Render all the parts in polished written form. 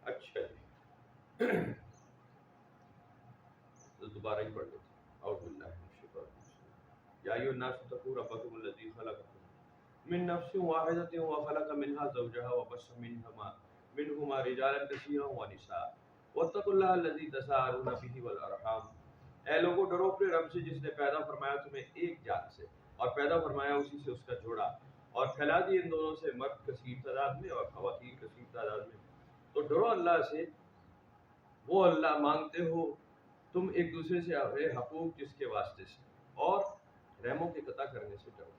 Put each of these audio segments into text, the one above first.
اچھا جی، تو دوبارہ ہی پڑھ لیتے ہیں۔ اعوذ باللہ من الشیطان الرجیم۔ یا ایھا الناس اتقوا ربکم الذی خلقکم من نفس واحدۃ وخلق منها زوجها وبث منهما رجالا کثیرا ونساء واتقوا اللہ الذی تساءلون به والارحام۔ اے لوگوں ڈرو اپنے رب سے جس نے پیدا فرمایا تمہیں ایک جان سے اور پیدا فرمایا اسی سے اس کا جوڑا اور پھیلا دی ان دونوں سے مرد کثیر تعداد میں اور خواتین کثیر تعداد میں۔ تو ڈرو اللہ سے، وہ اللہ مانگتے ہو تم ایک دوسرے سے اپنے حقوق جس کے واسطے سے، اور رحموں کے قطع کرنے سے ڈرو۔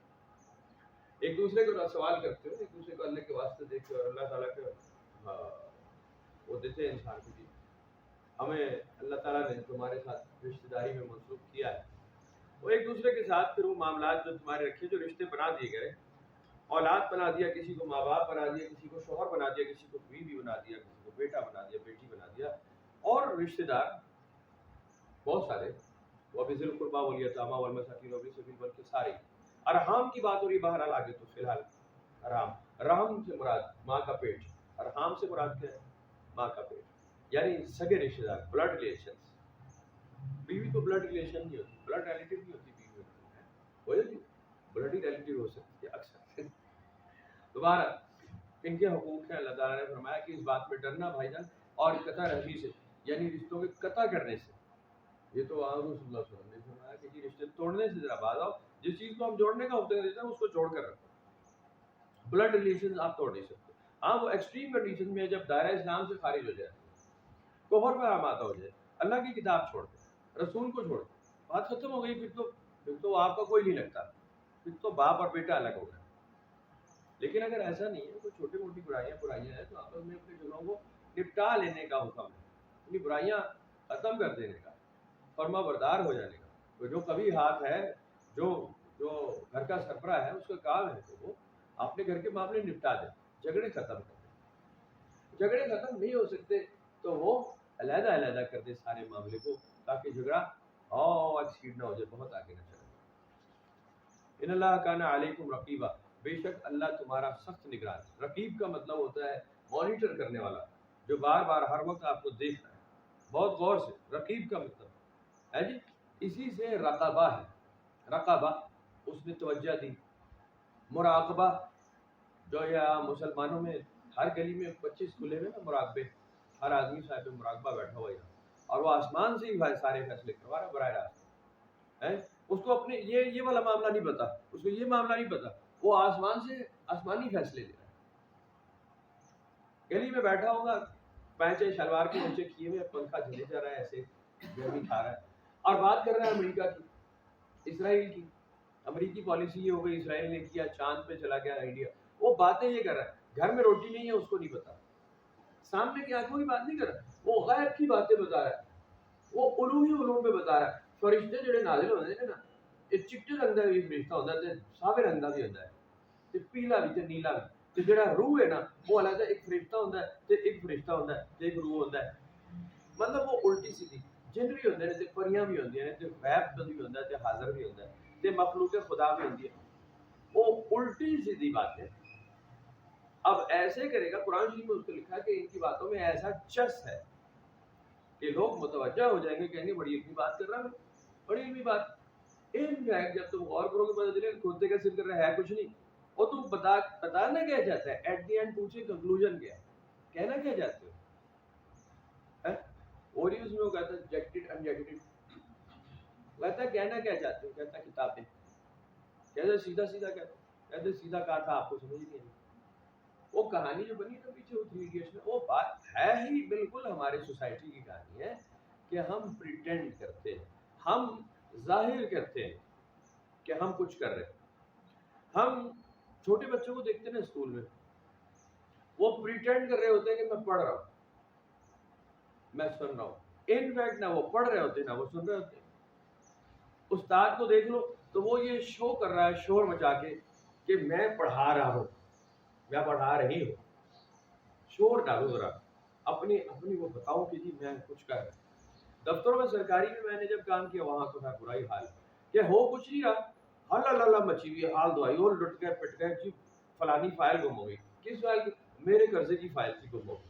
ایک دوسرے کو سوال کرتے ہو، ایک دوسرے کو اللہ کے واسطے دیکھتے ہو، اور اللہ تعالیٰ کے وہ دیتے ہیں انسان کو، جی ہمیں اللہ تعالیٰ نے تمہارے ساتھ رشتہ داری میں منسوخ کیا ہے، وہ ایک دوسرے کے ساتھ پھر وہ معاملات جو تمہارے رکھے، جو رشتے بنا دیے گئے، اولاد بنا دیا، کسی کو ماں باپ بنا دیا، کسی کو شوہر بنا دیا، کسی کو بیوی بنا دیا، کسی کو بیٹا بنا دیا، بیٹی بنا دیا، اور رشتہ دار بہت سارے، وہ بھی ذی القربیٰ والیتامیٰ والمساکین وابن السبیل، بلکہ سارے ارحام کی بات ہو رہی بہرحال آگے، تو فی الحال ارحام، رحم سے مراد ماں کا پیٹ، ارحام سے مراد کیا ہے؟ ماں کا پیٹ، یعنی سگے رشتہ دار، بلڈ ریلیشنز۔ بیوی تو بلڈ ریلیشن نہیں ہوتی، بلڈ ریلیٹیو نہیں ہوتی بیوی ہوتی ہے، ہو جاتی بلڈ ریلیٹیو ہو سکتی ہے اکثر۔ دوبارہ ان کے حقوق ہیں، اللہ تعالیٰ نے فرمایا کہ اس بات میں ڈرنا بھائی جان، اور قطع رحمی سے، یعنی رشتوں کے قطع کرنے سے۔ یہ تو آن رسول اللہ صلی اللہ علیہ وسلم نے فرمایا کہ جی رشتے توڑنے سے ذرا باز آؤ، جس چیز کو ہم جوڑنے کا حکم دیتے ہیں اس کو جوڑ کر رکھو۔ بلڈ ریلیشن آپ توڑ نہیں سکتے، ہاں وہ ایکسٹریم کنڈیشن میں جب دائرہ اسلام سے خارج ہو جائے، کفر پہ آمادہ ہو جائے، اللہ کی کتاب چھوڑ دے، رسول کو چھوڑ دے، بات ختم ہو گئی، پھر تو آپ کا کوئی نہیں لگتا، پھر تو باپ اور بیٹا الگ ہو گئے۔ لیکن اگر ایسا نہیں ہے، کوئی چھوٹی موٹی برائیاں ہیں تو آپس میں اپنے جھگڑوں کو نپٹا لینے کا حکم ہے، اپنی برائیاں ختم کر دینے کا، فرما بردار ہو جانے کا۔ تو جو کبھی ہاتھ ہے، جو گھر کا سربراہ ہے، اس کا کام ہے کہ وہ اپنے گھر کے معاملے نپٹا دے، جھگڑے ختم کر دے۔ جھگڑے ختم نہیں ہو سکتے تو وہ علیحدہ علیحدہ کر دے سارے معاملے کو، تاکہ جھگڑا اور سپیڈ نہ ہو جائے، بہت آگے نہ چلے۔ ان اللہ کان علیکم رقیبا، بے شک اللہ تمہارا سخت نگران ہے۔ رقیب کا مطلب ہوتا ہے مانیٹر کرنے والا، جو بار بار ہر وقت آپ کو دیکھ رہا ہے، بہت غور سے۔ رقیب کا مطلب ہے جی، اسی سے رقبہ ہے، رقبہ اس نے توجہ دی۔ مراقبہ جو یا مسلمانوں میں ہر گلی میں 25 کھلے ہوئے نا مراقبے، ہر آدمی صاحب مراقبہ بیٹھا ہوا ہے، اور وہ آسمان سے ہی سارے فیصلے کروا رہا براہ راست ہے۔ اس کو اپنے یہ والا معاملہ نہیں پتا، اس کو یہ معاملہ نہیں پتا، وہ آسمان سے آسمانی فیصلے لے رہا ہے۔ گلی میں بیٹھا ہوگا، پینچے شلوار کے نیچے کیے ہوئے، پنکھا جھلے جا رہا ہے، ایسے گرمی کھا رہا ہے، اور بات کر رہا ہے امریکہ کی، اسرائیل کی۔ امریکی پالیسی یہ ہو گئی، اسرائیل نے کیا، چاند پہ چلا گیا انڈیا، وہ باتیں یہ کر رہا ہے۔ گھر میں روٹی نہیں ہے اس کو نہیں پتا، سامنے کی آنکھوں کی بات نہیں کر رہا، وہ غیب کی باتیں بتا رہا ہے، وہ الوہی علوم پہ بتا رہا ہے۔ فرشتے جڑے نازل ہوتے ہیں نا، یہ چٹے رنگ کا بھی فرشتہ ہوتا ہے، ساوے رنگ کا بھی ہوتا ہے، تے پیلا بھی تے نیلا بھی، تے جڑا روح ہے نا وہ علیحدہ ایک فرشتہ ہوتا ہے، تے ایک فرشتہ ہوتا ہے، تے ایک روح ہوتا ہے۔ مطلب وہ الٹی سیدھی جن بھی ہوتے ہیں تے پریاں بھی ہوندی ہیں، تے غیب بھی ہوندا ہے، تے حاضر بھی ہوندا ہے، تے مخلوق خدا بھی ہوندی ہے۔ وہ الٹی سیدھی بات ہے۔ اب ایسے کرے گا، قرآن شریف میں اس کو لکھا کہ ان کی باتوں میں ایسا چس ہے کہ لوگ متوجہ ہو جائیں گے، کہیں گے بڑی علمی بات کر رہا ہے، بڑی علمی بات۔ ان فیکٹ جب تم غور کرو گے پتہ چلے گا کھوتے کا سر کر رہا ہے کچھ نہیں، اور تم بتانا کیا چاہتا ہے، ایٹ دی اینڈ پوچھے کنکلوژن کیا ہے، کہنا کیا چاہتے ہو؟ اور ہی اس میں وہ کہتا ہے جیکٹڈ انجیکٹڈ، کہتا ہے کہنا کیا چاہتے ہو، کہتا ہے کتابیں، کہتا ہے سیدھا سیدھا کہتے سیدھا کہا تھا آپ کو سمجھ نہیں آئی۔ وہ کہانی جو بنی تھا پیچھے وہ 3 ایڈیٹس میں، وہ بات ہے ہی بالکل ہمارے سوسائٹی کی کہانی ہے کہ ہم پریٹینڈ کرتے ہیں، ہم ظاہر کرتے ہیں کہ ہم کچھ کر رہے ہیں۔ ہم چھوٹے بچوں کو دیکھتے ہیں نا اسکول میں، وہ پریٹینڈ کر رہے ہوتے ہیں کہ میں پڑھ رہا ہوں، میں سن رہا ہوں، ان فیکٹ نہ وہ پڑھ رہے ہوتے ہیں نہ وہ سن رہے ہوتے ہیں۔ استاد کو دیکھ لو تو وہ یہ شو کر رہا ہے شور مچا کے کہ میں پڑھا رہا ہوں، میں پڑھا رہی ہوں۔ شور ڈالو ذرا، اپنی وہ بتاؤ کہ جی میں کچھ کر رہا ہوں۔ دفتروں میں سرکاری میں نے جب کام کیا وہاں تو ہے برا ہی حال کہ ہو کچھ نہیں رہا، ہلا مچی ہوئی، حال دعائی، اور لٹ گئے پٹ گئے، جی فلانی فائل گم ہو گئی، کس فائل کی؟ میرے قرضے کی فائل تھی گم ہو گئی۔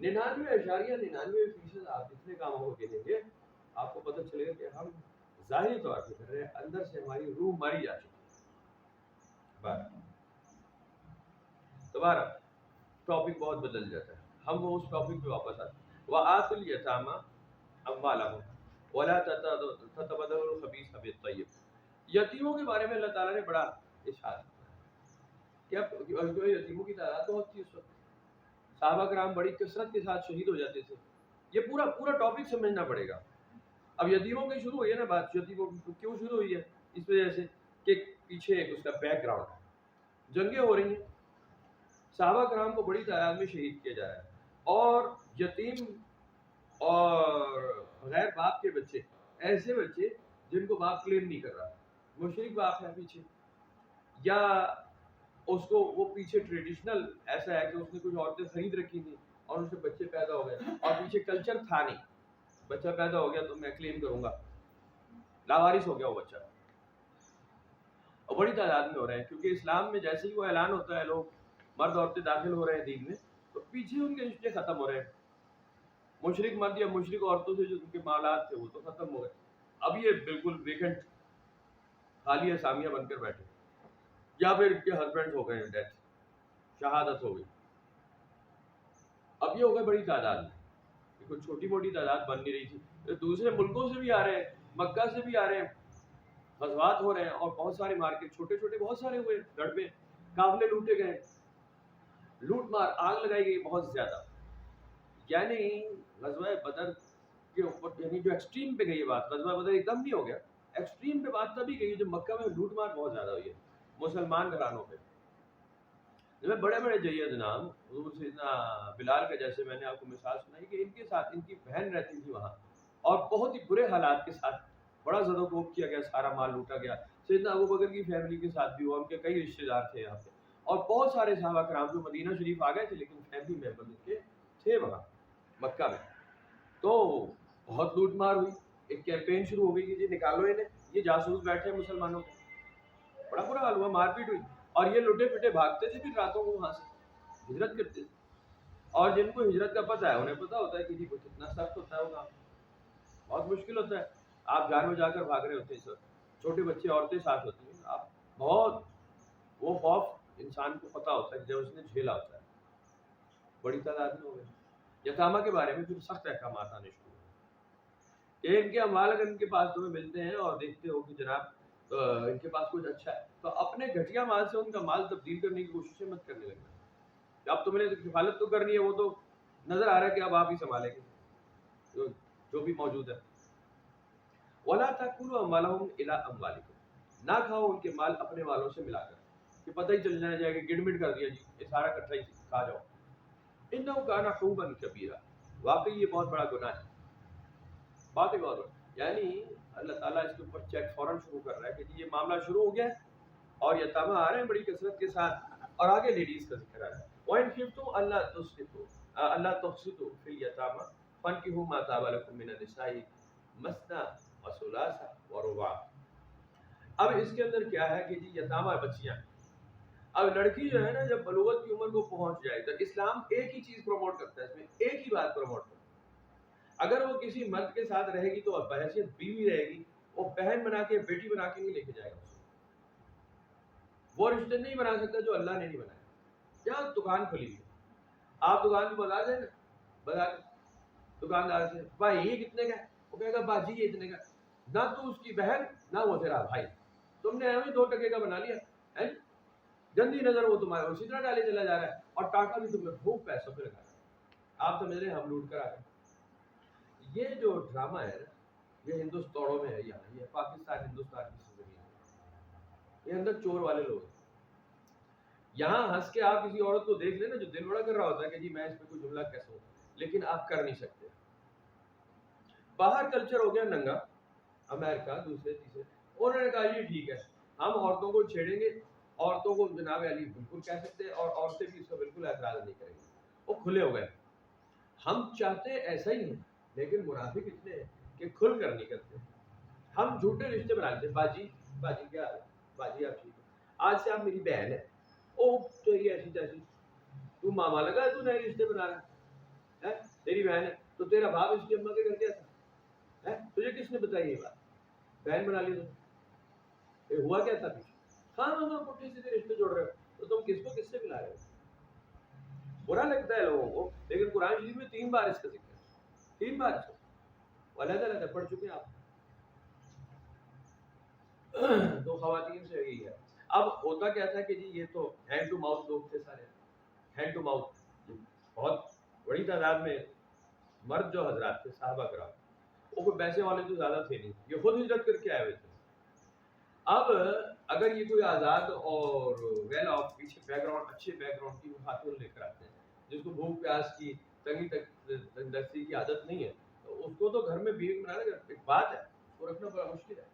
99.99% آپ اتنے کاموں کو گنیں گے آپ کو پتہ چلے گا کہ ہم ظاہری طور پہ کر رہے ہیں، اندر سے ہماری روح ماری جا چکی ہے۔ دوبارہ ٹاپک بہت بدل جاتا ہے، ہم وہ اس ٹاپک پہ واپس آتے ہیں۔ وَآتُوا الْيَتَامَىٰ أَمْوَالَهُمْ وَلَا تَتَبَدَّلُوا الْخَبِيثَ بِالطَّيِّبِ۔ یتیموں کے بارے میں اللہ تعالیٰ نے بڑا ارشاد کیا، یتیموں کی تعداد بہت تھی اس وقت، صحابہ کرام بڑی کثرت کے ساتھ شہید ہو جاتے تھے۔ یہ پورا ٹاپک سمجھنا پڑے گا۔ اب یتیموں کی شروع ہوئی ہے نا بات، یتیموں کی کیوں شروع ہوئی ہے؟ اس وجہ سے کہ پیچھے اس کا بیک گراؤنڈ ہے، جنگیں ہو رہی ہیں، صحابہ کرام کو بڑی تعداد میں شہید کیا جا رہا ہے، اور یتیم اور غیر باپ کے بچے، ایسے بچے جن کو باپ کلیم نہیں کر رہا، مشرک باپ ہے پیچھے، یا اس کو وہ پیچھے ٹریڈیشنل ایسا ہے کہ اس نے کچھ عورتیں خرید رکھی تھیں اور اس کے بچے پیدا ہو گئے، اور پیچھے کلچر تھا نہیں، بچہ پیدا ہو گیا تو میں کلیم کروں گا، لاوارث ہو گیا وہ بچہ، اور بڑی تعداد میں ہو رہے ہیں، کیونکہ اسلام میں جیسے ہی وہ اعلان ہوتا ہے لوگ مرد عورتیں داخل ہو رہے ہیں دین میں، تو پیچھے ان کے رشتے ختم ہو رہے ہیں، مشرک مرد یا مشرک عورتوں سے جو ان کے معاملات تھے وہ تو ختم ہو گئے، اب یہ بالکل ویکنٹ خالی اسامیہ بن کر بیٹھے، یا پھر ان کے ہسبینڈ ہو گئے، ڈیتھ شہادت ہو گئی، اب یہ ہو گئے بڑی تعداد میں، کوئی چھوٹی موٹی تعداد بن نہیں رہی تھی، دوسرے ملکوں سے بھی آ رہے ہیں، مکہ سے بھی آ رہے ہیں، غزوات ہو رہے ہیں، اور بہت سارے مارکیٹ چھوٹے چھوٹے بہت سارے ہوئے، گھر میں قافلے لوٹے گئے، لوٹ مار آگ لگائی گئی بہت زیادہ، یعنی غزوہ بدر کے اوپر، یعنی جو ایکسٹریم پہ گئی بات، غزوہ بدر ایک دم نہیں ہو گیا، ایکسٹریم پہ بات تبھی گئی جب مکہ میں لوٹ مار بہت زیادہ ہوئی ہے مسلمان گھرانوں پہ، جب بڑے بڑے جید نام حضور سیدنا بلال کا، جیسے میں نے آپ کو مثال سنائی کہ ان کے ساتھ ان کی بہن رہتی تھی وہاں، اور بہت ہی برے حالات کے ساتھ بڑا زد و کوب کیا گیا، سارا مال لوٹا گیا، سیدنا ابو بکر کی فیملی کے ساتھ بھی ہوا، ان کے کئی رشتے دار تھے یہاں پہ، اور بہت سارے صحابہ کرام جو مدینہ شریف آ گئے تھے لیکن فیملی ممبر ان کے تھے وہاں مکہ میں، تو بہت لوٹ مار ہوئی، ایک کیمپین شروع ہو گئی کہ جی نکالو انہیں، یہ جاسوس بیٹھے ہیں مسلمانوں کے، بڑا برا حال ہوا، مار پیٹ ہوئی، اور یہ لٹے پٹے بھاگتے تھے پھر راتوں کو وہاں سے ہجرت کرتے تھے، اور جن کو ہجرت کا پتہ ہے انہیں پتہ ہوتا ہے کہ جی کتنا سخت ہوتا ہے وہ کام، بہت مشکل ہوتا ہے، آپ جان میں جا کر بھاگ رہے ہوتے ہیں سر، چھوٹے بچے عورتیں ساتھ ہوتی ہیں، آپ بہت وہ خوف انسان کو پتہ ہوتا ہے جب اس نے جھیلا ہوتا ہے، بڑی تعداد میں ہو گئے۔ یتامہ کے بارے میں پھر سخت احکامات آنے شروع ہوئے کہ ان کے اموال اگر ان کے پاس تمہیں ملتے ہیں اور دیکھتے ہو کہ جناب ان کے پاس کچھ اچھا ہے، تو اپنے گھٹیا مال سے ان کا مال تبدیل کرنے کی کوششیں مت کرنے لگنا، اب تم نے کفالت تو کرنی ہے، وہ تو نظر آ رہا ہے کہ اب آپ ہی سنبھالیں گے جو بھی موجود ہے۔ وَلَا تَأْكُلُوا أَمْوَالَهُمْ إِلَىٰ أَمْوَالِكُمْ، نہ کھاؤ ان کے مال اپنے والوں سے ملا کر، کہ پتہ ہی چل جانا جائے کہ گڑمٹ کر دیا جی یہ سارا کٹھا ہی کھا جاؤ، إِنَّهُ كَانَ حُوبًا كَبِيرًا، واقعی یہ بہت بڑا گناہ ہے، بات ایک اور یعنی اللہ تعالیٰ اس کے اوپر چیک فوراً شروع کر رہا ہے کہ جی یہ معاملہ شروع ہو گیا ہے اور یتامہ آ رہے ہیں بڑی کثرت کے ساتھ، اور آگے لیڈیز کا ذکر آ رہا ہے، وَإِنْ خِفْتُمْ أَلَّا تُقْسِطُوا فِي الْيَتَامَىٰ فَانكِحُوا مَا طَابَ لَكُم مِّنَ النِّسَاءِ مَثْنَىٰ وَثُلَاثَ وَرُبَاعَ۔ اب اس کے اندر کیا ہے کہ جی یتامہ بچیاں، اب لڑکی جو ہے نا جب بلوغت کی عمر کو پہنچ جائے تو اسلام ایک ہی چیز پروموٹ کرتا ہے، اس میں ایک ہی بات پروموٹ کرتا ہے، اگر وہ کسی مرد کے ساتھ رہے گی تو بحیثیت بیوی رہے گی، وہ بہن بنا کے بیٹی بنا کے نہیں لے کے جائے گا، وہ رشتے نہیں بنا سکتا جو اللہ نے نہیں بنایا۔ کیا دکان کھلی ہے، آپ دکان پہ بتا دیں بتا دکاندار سے بھائی یہ کتنے کا ہے، وہ کہے گا باجی یہ اتنے کا، نہ تو اس کی بہن نہ وہ تیرا بھائی، تم نے ہمیں 2 ٹکے کا بنا لیا ہے، گندی نظر وہ تمہارے اسی طرح ڈالے چلا جا رہا ہے، اور ٹاکا بھی تم نے خوب پیسوں پہ لگا، آپ سمجھ رہے ہیں ہم لوٹ کر آ گئے۔ یہ جو ڈرامہ ہے یہ ہندوستانوں میں ہے، یہاں یہ پاکستان ہندوستان کی زمین ہے، یہ اندر چور والے لوگ ہیں، یہاں ہنس کے آپ کسی عورت کو دیکھ لیں نا جو دل بڑا کر رہا ہوتا ہے کہ جی میں اس پہ کوئی جملہ کیسے ہوں، لیکن آپ کر نہیں سکتے، باہر کلچر ہو گیا ننگا، امریکہ دوسرے تیسرے، انہوں نے کہا یہ ٹھیک ہے ہم عورتوں کو چھیڑیں گے، عورتوں کو جناب علی بالکل کہہ سکتے ہیں، اور عورتیں بھی اس کا بالکل اعتراض نہیں کریں گی، وہ کھلے ہو گئے، ہم چاہتے ایسا ہی ہیں لیکن منافق اتنے ہیں کہ کھل کر نہیں کرتے، ہم جھوٹے رشتے بنا لیتے، باجی باجی کیا حال ہے، باجی آپ ٹھیک ہے، آج سے آپ میری بہن ہے، او تو یہ ایسی تیسی، تو ماما لگا ہے تو نئے رشتے بنا رہا ہے، ہے تیری بہن ہے تو تیرا باپ اس کی اماں کے گھر گیا تھا، تجھے کس نے بتائی یہ بات؟ بہن بنا لی تو ہوا کیا تھا پیچھے؟ خام پٹھی سے رشتے جوڑ رہے ہو تو تم کس کو کس سے ملا رہے ہو؟ برا لگتا ہے لوگوں کو، لیکن قرآن شریف میں 3 بار اس کا ذکر ہے، 3 بار اس کا علیحدہ علیحدہ پڑھ چکے ہیں آپ۔ تو خواتین سے یہی ہے۔ اب ہوتا کیا تھا کہ جی یہ تو ہینڈ ٹو ماؤتھ لوگ تھے سارے، ہینڈ ٹو ماؤتھ، بہت بڑی تعداد میں مرد جو حضرات تھے صحابہ کرام، وہ کوئی پیسے والے تو زیادہ تھے نہیں، یہ خود ہجرت کر کے آئے ہوئے تھے۔ اب اگر یہ کوئی آزاد اور ویل آف پیچھے بیک گراؤنڈ اچھے بیک گراؤنڈ کی خاتون لے کر آتے ہیں جس کو بھوک پیاس کی تنگی تندرستی کی عادت نہیں ہے، تو اس کو تو گھر میں بیوی بنانا ایک بات ہے، اس کو رکھنا بڑا مشکل ہے۔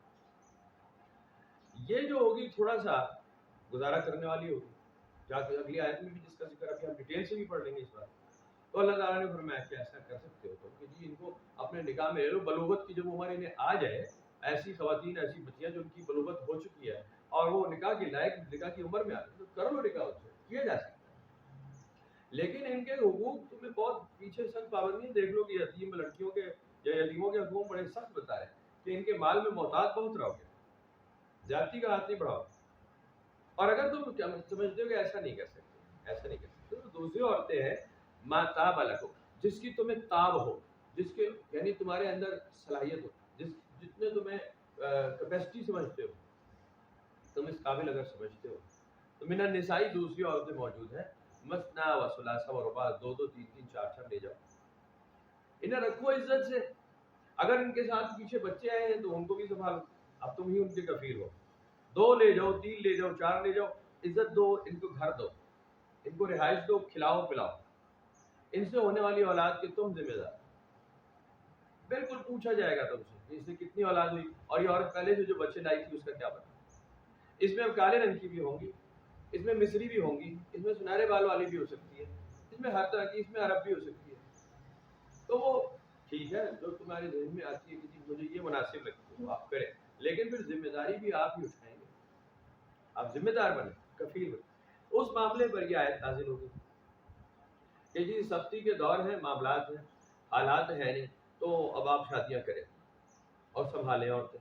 یہ جو ہوگی تھوڑا سا گزارا کرنے والی ہوگی، جا کے اگلی آیت میں بھی جس کا ذکر ابھی ہم ڈیٹیل سے بھی پڑھ لیں گے اس بار۔ تو اللہ تعالیٰ نے فرمایا کہ ایسا کر سکتے ہو تو کہ جی ان کو اپنے نکاح میں لے لو، بلوغت کی جب عمر انہیں آ جائے، ایسی خواتین ایسی بچیاں جو ان کی بلوغت ہو چکی ہے اور وہ نکاح کے لائق نکاح کی عمر میں آ گئی تو کر لو نکاح، اس سے کیا جا سکتا ہے۔ لیکن ان کے حقوق تمہیں بہت پیچھے سخت پابندی دیکھ لو کہ یتیم لڑکیوں کے یا یتیموں کے حقوق بڑے سخت بتا رہے ہیں کہ ان کے مال میں محتاط بہت رہو گے، زیادتی کا ہاتھ نہیں بڑھاؤ۔ اور اگر تم سمجھتے ہو کہ ایسا نہیں کر سکتے، ایسا نہیں کر سکتے، تو دوسری عورتیں ہیں ما تاب لکم، جس کی تمہیں تاب ہو، جس کے یعنی تمہارے اندر صلاحیت ہو، جتنے تمہیں کیپیسٹی سمجھتے ہو، تم اس قابل اگر سمجھتے ہو، تو من النساء دوسری عورتیں موجود ہیں، مثنا و ثلاثہ و رباع، 2 2 3 3 4 4 لے جاؤ، انہیں رکھو عزت سے۔ اگر ان کے ساتھ پیچھے بچے آئے ہیں تو ان کو بھی سنبھالو، اب تم ہی ان کے کفیل ہو۔ 2 لے جاؤ، 3 لے جاؤ، 4 لے جاؤ، عزت دو، ان کو گھر دو، ان کو رہائش دو، کھلاؤ پلاؤ، ان سے ہونے والی اولاد کے تم ذمہ دار۔ بالکل پوچھا جائے گا تم سے کہ اس سے کتنی اولاد ہوئی، اور یہ عورت پہلے سے جو بچے لائی تھی اس کا کیا بنا۔ اس میں اب کالے رنگ کی بھی ہوں گی، اس میں مصری بھی ہوں گی، اس میں سنہرے بال والی بھی ہو سکتی ہے، اس میں ہر طرح کی، اس میں عرب بھی ہو سکتی ہے۔ تو وہ ٹھیک ہے جو تمہارے ذہن میں آتی ہے کہ مجھے یہ مناسب لگتی ہے وہ آپ کریں، لیکن پھر ذمہ داری بھی آپ ہی اٹھائیں گے، آپ ذمہ دار بنے، کفیل بنے۔ اس معاملے پر یہ آیت نازل ہوگی کہ جی سختی کے دور ہیں، معاملات ہیں، حالات ہیں نہیں، تو اب آپ شادیاں کریں اور سنبھالیں عورتیں۔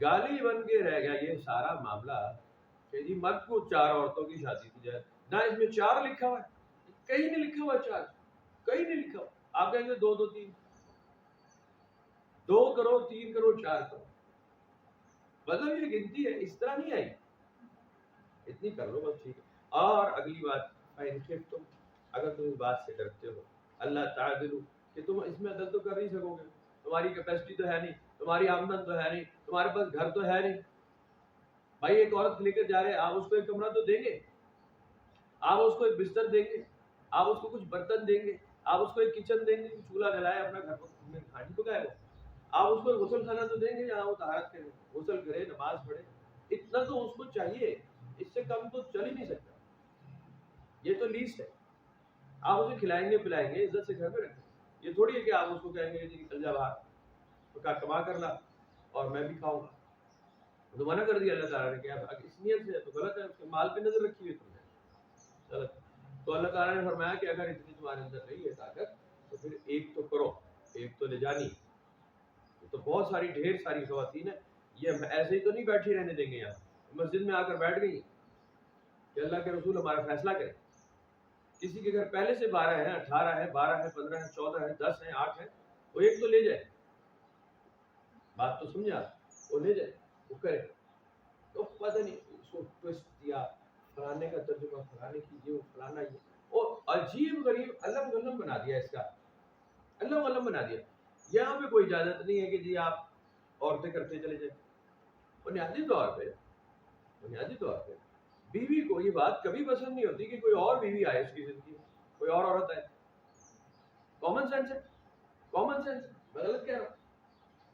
گالی بن کے رہ گیا یہ سارا معاملہ کہ جی مرد کو 4 عورتوں کی شادی کی جائے، نہ اس میں 4 لکھا ہوا ہے، کہیں نہیں لکھا ہوا 4، کہیں نہیں لکھا ہوا۔ آپ کہیں گے 2 2 3، 2 کرو، 3 کرو، 4 کرو، مطلب یہ گنتی ہے، اس طرح نہیں آئی، اتنی کر لو بس، ٹھیک ہے۔ اور اگلی بات، تم اگر تم اس بات سے ڈرتے ہو اللہ تعالی کہ تم اس میں عدل تو کر نہیں سکو گے، تمہاری کیپیسٹی تو ہے نہیں، تمہاری آمدن تو ہے نہیں، تمہارے پاس گھر تو ہے نہیں۔ بھائی ایک عورت لے کر جا رہے ہیں، آپ اس کو ایک کمرہ تو دیں گے، آپ اس کو ایک بستر دیں گے، آپ اس کو کچھ برتن دیں گے، آپ اس کو ایک کچن دیں گے، چولہا جلائے اپنا گھر میں کھانا پکائے گا، آپ اس کو ایک غسل خانہ تو دیں گے جہاں وہ طہارت کرے، غسل کرے، نماز پڑھے، اتنا تو اس کو چاہیے، اس سے کم تو چل ہی نہیں سکتا، یہ تو لیسٹ ہے۔ آپ اسے کھلائیں گے پلائیں گے، عزت سے گھر میں رکھیں، یہ تھوڑی ہے کہ آپ اس کو کہیں گے جی نکل جا باہر تو کما کر لا اور میں بھی کھاؤں گا۔ تو منع کر دیا اللہ تعالیٰ نے کہ اب اس نیت سے تو غلط ہے، اس کے مال پہ نظر رکھی ہوئی تم نے، غلط۔ تو اللہ تعالیٰ نے فرمایا کہ اگر اتنی تمہارے اندر نہیں ہے طاقت تو پھر ایک تو کرو، ایک تو لے جانی۔ تو بہت ساری ڈھیر ساری خواتین ہیں، یہ ایسے ہی تو نہیں بیٹھی رہنے دیں گے، یہاں مسجد میں آ کر بیٹھ گئی کہ اللہ کے رسول ہمارا فیصلہ کرے۔ کسی کے گھر پہلے سے 12 ہیں، 18 ہیں، 12 ہیں، 15 ہیں، 14 ہیں، 10 ہیں، 8 ہیں، وہ ایک تو لے جائے، بات تو سمجھا، وہ لے جائے، وہ کرے۔ تو پتہ نہیں اس کو ٹوسٹ دیا، فلانے کا ترجمہ فلانے کی، یہ فلانا یہ، اور عجیب غریب علم غلم بنا دیا، اس کا علم غلم بنا دیا۔ یہاں پہ کوئی اجازت نہیں ہے کہ جی آپ عورتیں کرتے چلے جائیں۔ بنیادی طور پہ بیوی کو یہ بات کبھی پسند نہیں ہوتی کہ کوئی اور بیوی آئے اس کی زندگی میں، کوئی اور عورت آئے۔ کامن سینس ہے، کامن سینس ہے۔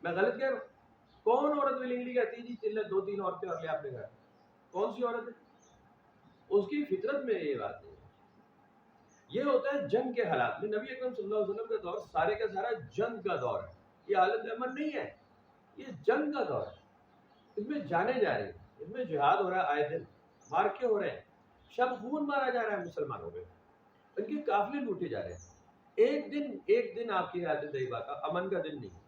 میں غلط کہہ رہا ہوں، کون عورت ولنگلی کہتی ہے جی چلے 2 3 عورتیں اور لے اپنے گھر؟ کون سی عورت ہے؟ اس کی فطرت میں یہ بات نہیں ہے۔ یہ ہوتا ہے جنگ کے حالات میں، نبی اکرم صلی اللہ علیہ وسلم کا دور سارے کا سارا جنگ کا دور ہے، یہ حالت امن نہیں ہے، یہ جنگ کا دور ہے، اس میں جانے جا رہی ہیں، اس میں جہاد ہو رہا ہے، آئے دن مارکے ہو رہے ہیں، شب خون مارا جا رہا ہے مسلمانوں میں، ان کے قافلے لوٹے جا رہے ہیں. ایک دن آپ کی حیات طیبہ کا امن کا دن نہیں،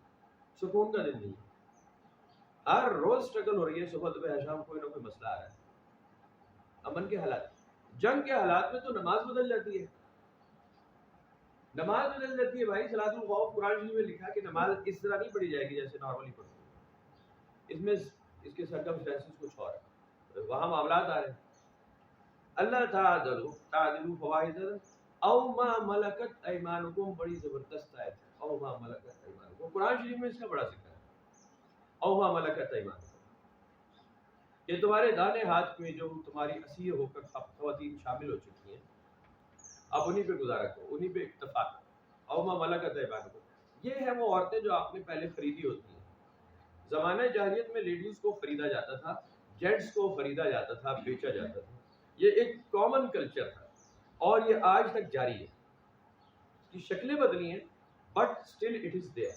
سکون کا دن نہیں. ہر روز اسٹرگل ہو رہی ہے، صبح صبح شام کوئی نہ کوئی مسئلہ آ رہا ہے. امن کے حالات، جنگ کے حالات میں تو نماز بدل جاتی ہے. نماز بدل جاتی ہے بھائی. صلاۃ الخوف قرآن شریف میں لکھا کہ نماز اس طرح نہیں پڑھی جائے گی جیسے نارملی پڑھتی ہے. اس میں اس کے سرکمسٹانسز کچھ اور ہے، وہاں معاملات آ رہے ہیں. اللہ تعدلوا فواحد او ما ملکت ایمانکم، بڑی زبردست آیت ہے. او ما ملکت ایمانکم، قرآن شریف میں اس کا بڑا ذکر ہے. او ما ملکت ایمانکم، یہ تمہارے دانے ہاتھ میں جو تمہاری اسیر ہو کر خواتین شامل ہو چکی ہیں، اب انہی پہ گزارا کرو، انہی پہ اکتفا کرو. او ما ملکت ایمانکم، یہ ہے وہ عورتیں جو آپ نے پہلے خریدی ہوتی ہیں. زمانہ جاہلیت میں لیڈیز کو خریدا جاتا تھا، جینٹس کو خریدا جاتا تھا، بیچا جاتا تھا. یہ ایک کامن کلچر تھا اور یہ آج تک جاری ہے. اس کی شکلیں بدلی ہیں but still it is there.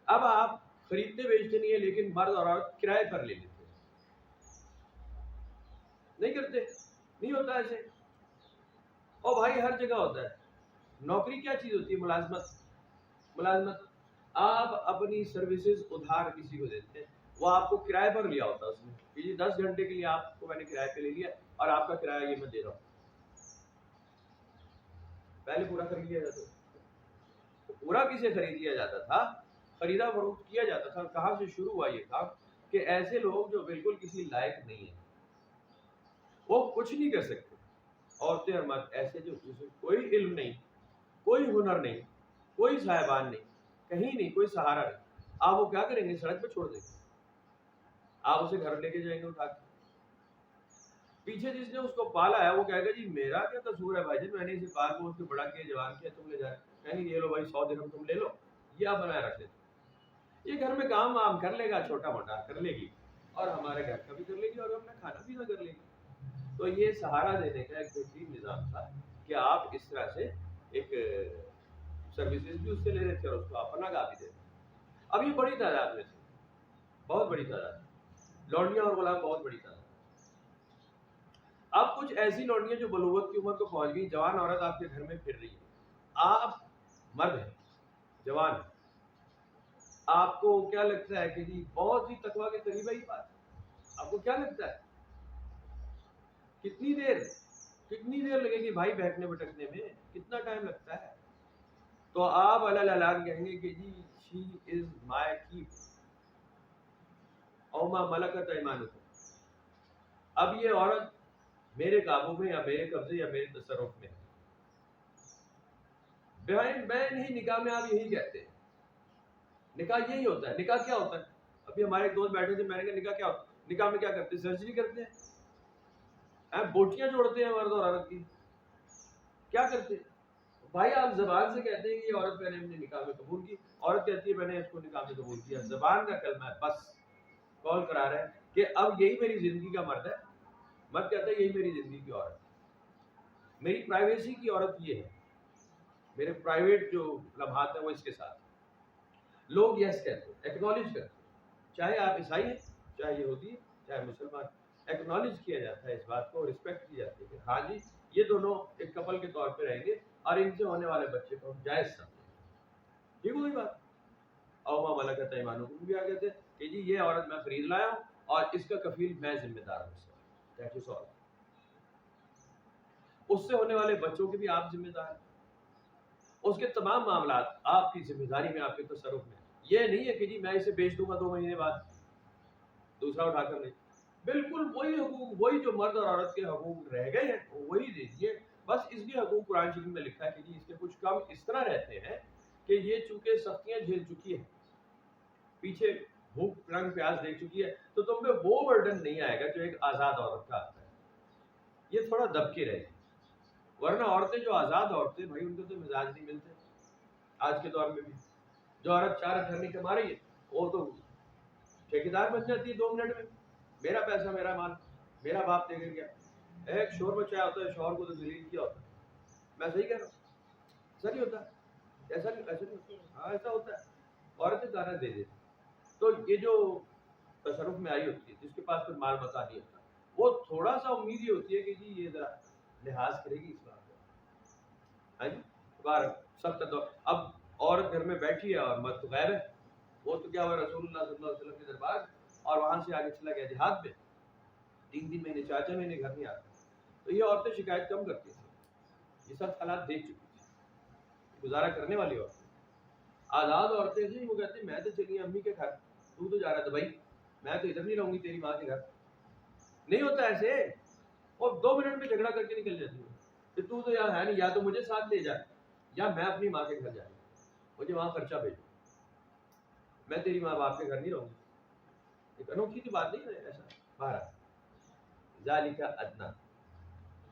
اب آپ خریدتے بیچتے نہیں ہیں، لیکن مرد اور عورت کرائے پر لے لیتے ہیں. نہیں کرتے، نہیں ہوتا ایسے. اور بھائی ہر جگہ ہوتا ہے. نوکری کیا چیز ہوتی ہے؟ ملازمت. آپ اپنی سروسز ادھار کسی کو دیتے ہیں، وہ آپ کو کرائے پر لیا ہوتا ہے. اس میں کہ 10 گھنٹے کے لیے آپ کو میں نے کرائے پہ لے لیا اور آپ کا کرایہ یہ میں دے رہا ہوں. پہلے پورا خرید لیا جاتا تھا. پورا کسے خرید لیا جاتا تھا؟ خریدا فروخت کیا جاتا تھا. کہاں سے شروع ہوا یہ کام؟ کہ ایسے لوگ جو بالکل کسی لائق نہیں ہیں، وہ کچھ نہیں کر سکتے، عورتیں اور مرد ایسے جو کوئی علم نہیں، کوئی ہنر نہیں، کوئی صاحبان نہیں، کہیں نہیں، کوئی سہارا نہیں. آپ وہ کیا کریں گے؟ سڑک پہ چھوڑ دیں گے. آپ اسے گھر لے کے جائیں گے اٹھا کے. پیچھے جس نے اس کو پالا ہے وہ کہے گا جی میرا کیا قصور ہے بھائی جان، میں نے اسے پال کو اس کے بڑا کیا، جوان کیا، تم لے جائے. کہیں گے یہ لو بھائی 100 درہم تم لے لو، یہ آپ بنائے رکھ دیتے. یہ گھر میں کام وام کر لے گا، چھوٹا موٹا کر لے گی، اور ہمارے گھر کا بھی کر لے گی اور اپنا کھانا پینا کر لے گی. تو یہ سہارا دینے کا ایک بہترین نظام تھا کہ آپ اس طرح سے ایک سروسز بھی اس سے لے رہے تھے اور اس کو آپ پناہ گاہ بھی دیتے. اب یہ بڑی تعداد میں سے، بہت بڑی تعداد، لونڈیاں اور غلام بہت بڑی تعداد. اب کچھ ایسی لونڈیاں جو بلوغت کی عمر کو پہنچ گئی، جوان عورت آپ کے گھر میں پھر رہی ہے. آپ مرد ہیں، جوان ہیں، آپ کو کیا لگتا ہے کہ جی بہت ہی تقویٰ کے قریب ہے یہ بات؟ آپ کو کیا لگتا ہے کتنی دیر لگے گی بھائی بیٹھنے بٹکنے میں؟ کتنا ٹائم لگتا ہے؟ تو آپ علی اعلان کہیں گے کہ جی شی از مائی کیپ او ما ملکت ایمانکم. اب یہ عورت میرے قابو میں یا میرے قبضے یا میرے تصرف میں ہے. بہن ہی نکاح میں آپ یہی کہتے ہیں. نکاح یہی ہوتا ہے. نکاح کیا ہوتا ہے؟ ابھی ہمارے ایک دوست بیٹھے تھے، میں نے کہا نکاح کیا ہوتا ہے؟ نکاح میں کیا کرتے ہیں؟ سرجری کرتے ہیں، بوٹیاں جوڑتے ہیں مرد اور عورت کی. کیا کرتے ہیں بھائی؟ آپ زبان سے کہتے ہیں کہ یہ عورت میں نے اپنے نکاح میں قبول کی، عورت کہتی ہے میں نے اس کو نکاح میں قبول کیا. زبان کا کلمہ ہے بس. کال کرا رہے ہیں کہ اب یہی میری زندگی کا مرد ہے، مرد کہتا ہے یہی میری زندگی کی عورت ہے، میری پرائیویسی کی عورت یہ ہے، میرے پرائیویٹ جو لمحات ہیں وہ اس کے ساتھ. لوگ یس کہتے ہیں، ایکنالج کرتے ہیں. چاہے آپ عیسائی ہیں، چاہے یہودی ہیں، چاہے مسلمان، ایکنالج کیا جاتا ہے اس بات کو، رسپیکٹ کی جاتی ہے کہ ہاں جی یہ دونوں ایک کپل کے طور پہ رہیں گے اور ان سے ہونے والے بچے کو ہم جائز سمجھیں گے. ٹھیک ہوئی بات؟ او ما ملکت ایمانکم بھی آ گئے تھے کہ جی یہ عورت میں خرید لایا ہوں اور اس کا کفیل میں ذمہ دار ہوں. دیٹ از آل. اس سے ہونے والے بچوں کے بھی آپ ذمہ دار ہیں. اس کے تمام معاملات آپ کی ذمہ داری میں، آپ کے تصرف میں. یہ نہیں ہے کہ جی میں اسے بیچ دوں گا 2 مہینے بعد دوسرا اٹھا کر نہیں. بالکل وہی حقوق، وہی جو مرد اور عورت کے حقوق رہ گئے ہیں وہی دیجیے. بس اس کے حقوق قرآن شریف میں لکھا ہے کہ جی اس کے کچھ کم اس طرح رہتے ہیں کہ یہ چونکہ سختیاں جھیل چکی ہے، پیچھے بھوک رنگ پیاس دیکھ چکی ہے، تو تم پہ وہ برڈن نہیں آئے گا جو ایک آزاد عورت کا آتا ہے. یہ تھوڑا دبکے رہے گی. ورنہ عورتیں جو آزاد عورتیں بھائی ان کو تو مزاج نہیں ملتے. آج کے دور میں بھی جو عورت 4 اٹھارہ کما رہی ہے وہ تو ٹھیکیدار بن جاتی ہے 2 منٹ میں. میرا پیسہ میرا مال، میرا باپ دے کر گیا. ایک شور مچایا ہوتا ہے، شوہر کو تو ذلیل کیا ہوتا ہے. میں صحیح کہہ رہا ہوں؟ ایسا نہیں ہوتا؟ ایسا نہیں ہوتا؟ ہاں ایسا ہوتا ہے. عورتیں دانا دے دیتی. تو یہ جو تصرف میں آئی ہوتی ہے جس کے پاس کوئی مال متا نہیں ہوتا، وہ تھوڑا سا امید ہی ہوتی ہے کہ جی یہ ذرا لحاظ کرے گی اس بات کو. ہاں جی بار سب کا دور. اب عورت گھر میں بیٹھی ہے اور مرد تو غائب ہے. وہ تو کیا ہوا رسول اللہ صلی اللہ علیہ وسلم کے دربار اور وہاں سے آگے چلا گیا جہاد پہ. 3 مہینے 4 مہینے گھر نہیں آتا. تو یہ عورتیں شکایت کم کرتی تھیں. یہ سب حالات دیکھ چکی تھی. گزارا کرنے والی عورتیں آزاد عورتیں تھیں. وہ کہتے ہیں میں تو چلی امی کے گھر, تو جا رہا دبئی, میں تو ادھر نہیں رہوں گی تیری ماں کے گھر. نہیں ہوتا ایسے. اور 2 منٹ میں جھگڑا کر کے نکل جاتی ہوں کہ تو یہاں ہے نہیں, یا تو مجھے ساتھ لے جا یا میں اپنی ماں کے گھر جاؤں, مجھے وہاں خرچہ بھیجو, میں تیری ماں باپ کے گھر نہیں رہوں گی. ایک انوکھی کی بات نہیں ہے ایسا. بارہ ذالک ادنا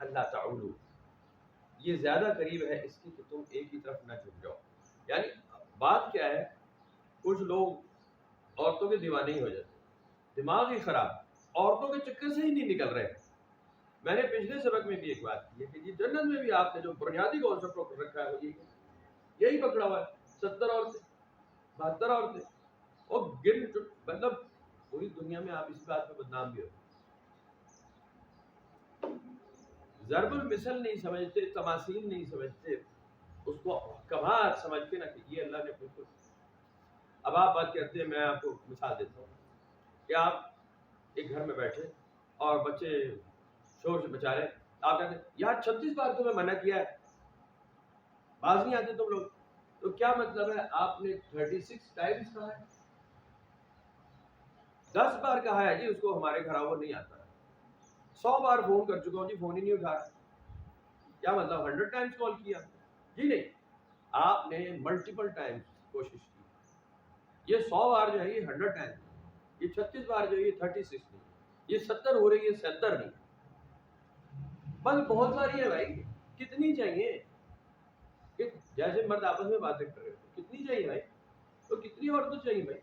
اللہ تعولو, یہ زیادہ قریب ہے اس کی کہ تم ایک ہی طرف نہ جھک جاؤ. یعنی بات کیا ہے, کچھ لوگ عورتوں کے دیوانے ہی ہو جاتے, دماغ ہی خراب, عورتوں کے چکر سے ہی نہیں نکل رہے. میں نے پچھلے سبق میں بھی ایک بات کی ہے کہ یہ جنت میں بھی آپ نے جو بنیادی کانسیپٹ رکھا ہے وہ یہی پکڑا ہوا ہے. 70 عورتیں 72 عورتیں اور مطلب پوری دنیا میں آپ اسی بات پہ بدنام بھی ہو. ضرب المثل نہیں سمجھتے, تماثیل نہیں سمجھتے, اس کو کمال سمجھتے نا کہ یہ اللہ نے بالکل. اب آپ بات کرتے ہیں, میں آپ کو مثال دیتا ہوں کہ آپ ایک گھر میں بیٹھے اور بچے شور سے بچا رہے, آپ کہتے ہیں یار 36 بار تمہیں منع کیا ہے, باز نہیں آتے تم لوگ. تو کیا مطلب ہے, آپ نے 36 ٹائمز کہا ہے, 10 بار کہا ہے جی اس کو ہمارے گھر آؤ نہیں آتا, 100 بار فون کر چکا ہوں جی فون ہی نہیں اٹھا رہا. کیا مطلب 100 ٹائمز کال کیا؟ جی نہیں, آپ نے ملٹیپل ٹائمز کوشش کی. یہ 100 بار جو ہے یہ 100 ٹائمز, یہ 36 بار جو ہے یہ 36 نہیں, یہ 70 ہو رہی ہے 70 نہیں. بس بہت ساری ہے بھائی, کتنی چاہیے؟ جیسے مرد آپس میں باتیں کر رہے ہیں, کتنی چاہیے بھائی, تو کتنی اور تو چاہیے بھائی.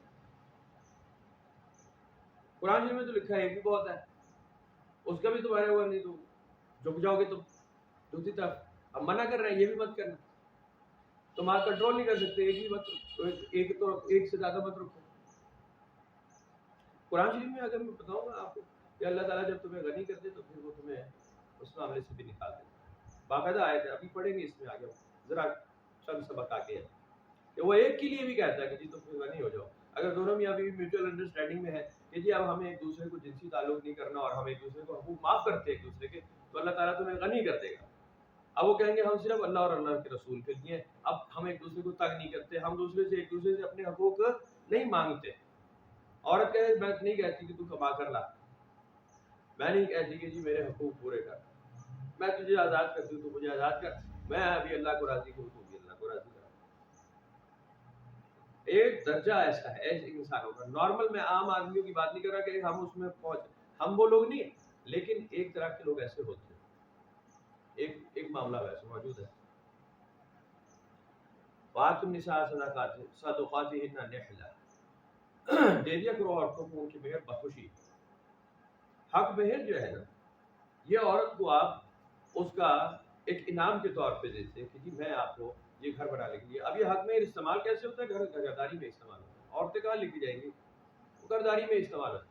قرآن شریف میں تو لکھا ہے ایک بھی بہت ہے, اس کا بھی تمہارے ہوا نہیں تو جھک جاؤ گے تم دوسری طرف. اب منع کر رہے ہیں یہ بھی مت کرنا, تم آپ کنٹرول نہیں کر سکتے, ایک بھی مت, ایک سے زیادہ مت رکھو. قرآن شریف میں اگر میں بتاؤں گا آپ کو کہ اللہ تعالیٰ جب تمہیں غنی کر دے تو پھر وہ تمہیں اس معاملے سے بھی نکال دے. باقاعدہ آئے تھے, ابھی پڑھیں گے اس میں آگے ذرا چند سبق آگے ہے کہ وہ ایک کے لیے بھی کہتا ہے کہ جی تم پھر غنی ہو جاؤ. اگر دونوں میں ابھی میوچل انڈرسٹینڈنگ میں ہے کہ جی اب ہمیں ایک دوسرے کو جنسی تعلق نہیں کرنا اور ہم ایک دوسرے کو حقوق معاف کرتے ہیں ایک دوسرے کے, تو اللہ تعالیٰ تمہیں غنی کر دے گا. اب وہ کہیں گے ہم صرف اللہ اور اللہ کے رسول کے لیے, اب ہم ایک دوسرے کو تنگ نہیں کرتے, ہم ایک دوسرے سے اپنے حقوق نہیں مانگتے. عورت کہے میں نہیں کہتی کہ تو کما کر لا, میں نہیں کہتی کہ جی میرے حقوق پورے کر, میں تجھے آزاد کرتی ہوں تو مجھے آزاد کر, میں ابھی اللہ کو راضی کروں تو بھی اللہ کو راضی کر. ایک درجہ ایسا ہے ایسے انسانوں کا. نارمل میں عام آدمیوں کی بات نہیں کر رہا کہ ہم اس میں پہنچ, ہم وہ لوگ نہیں, لیکن ایک طرح کے لوگ ایسے ہوتے ہیں, ایک معاملہ ویسے موجود ہے. بات النساء صدقاتهن نحلہ, دے دیا کرو عورتوں کو ان کی مہر بخوشی. حق مہر جو ہے نا, یہ عورت کو آپ اس کا ایک انعام کے طور پہ دیتے کہ جی میں آپ کو یہ گھر بنانے کے لیے. اب یہ حق مہر استعمال کیسے ہوتا ہے؟ گھرداری میں استعمال ہوتا ہے. عورتیں کہاں لے کے جائیں گی, وہ گھرداری میں استعمال ہوتا ہے.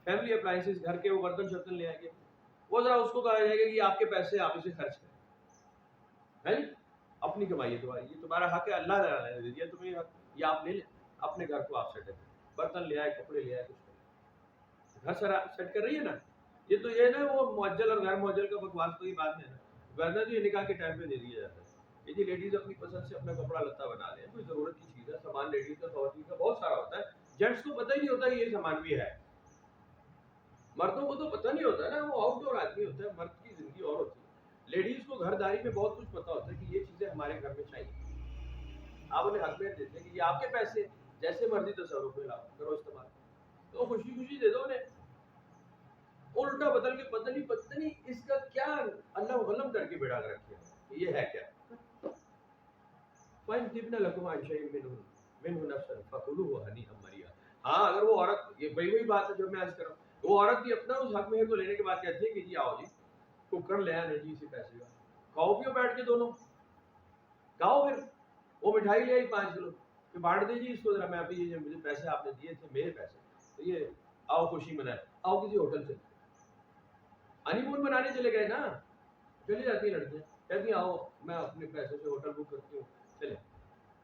فیملی اپلائنسز, گھر کے وہ برتن شرتن لے آئیں گے, وہ ذرا اس کو کہا جائے گا کہ یہ آپ کے پیسے آپ اسے خرچ کریں, ہے اپنی کمائی ہے, یہ تمہارا حق ہے, اللہ نے دے دیا تمہیں حق, یہ آپ لے لیں, اپنے گھر کو آپ سیٹ کریں. برتن لے آئے, کپڑے لے آئے, کچھ گھر سیٹ کر رہی ہے نا. یہ تو یہ نا وہ معجل اور غیر معجل کا بکواس تو یہ بات ہے نا, ورنہ تو یہ نکاح کے ٹائم پہ دے دیا جاتا ہے. یہ جی لیڈیز اپنی پسند سے اپنا کپڑا لتا بنا لیں, کوئی ضرورت کی چیز ہے, سامان لیڈیز کا خواتین کا بہت سارا ہوتا ہے. جینٹس کو پتہ ہی نہیں ہوتا یہ سامان بھی ہے, مردوں کو تو پتہ نہیں ہوتا نا, وہ آؤٹ ڈور آدمی ہوتا ہے, مرد کی زندگی اور ہوتی ہے. لیڈیز کو گھرداری میں بہت کچھ پتا ہوتا ہے کہ یہ چیزیں ہمارے گھر میں چاہیے. آپ انہیں حق میں دیتے ہیں کہ یہ آپ کے پیسے, جیسے مرضی تصرف میں لاؤ کرو استعمال, تو خوشی خوشی دے دو انہیں. الٹا بدل کے پتہ نہیں اس کا کیا اللہ غلم کر کے بیڑا رکھا ہے, یہ ہے کیا. فَإِنْ تِبْنَ لَكُمْ عَنْ شَيْءٍ مِّنْهُ نَفْسًا فَكُلُوهُ هَنِيئًا مَرِيئًا. ہاں اگر وہ عورت, یہ وہی بات ہے جو میں عرض کر رہا ہوں, وہ عورت بھی اپنا اس حق مہر کو لینے کے بعد کہتی ہے کہ جی آؤ جی کوکر لے آنے جی اسی پیسے کا, کھاؤ پیو بیٹھ کے دونوں, کھاؤ. پھر وہ مٹھائی لے آئی 5 کلو, کہ بانٹ دے جی اس کو ذرا, میں ابھی یہ مجھے پیسے آپ نے دیے تھے میرے پیسے, تو یہ آؤ خوشی منائے, آؤ کسی ہوٹل سے ہنی مون منانے چلے گئے نا, چلی جاتی ہیں لڑکیاں, کہتی ہیں آؤ میں اپنے پیسے سے ہوٹل بک کرتی ہوں, چلے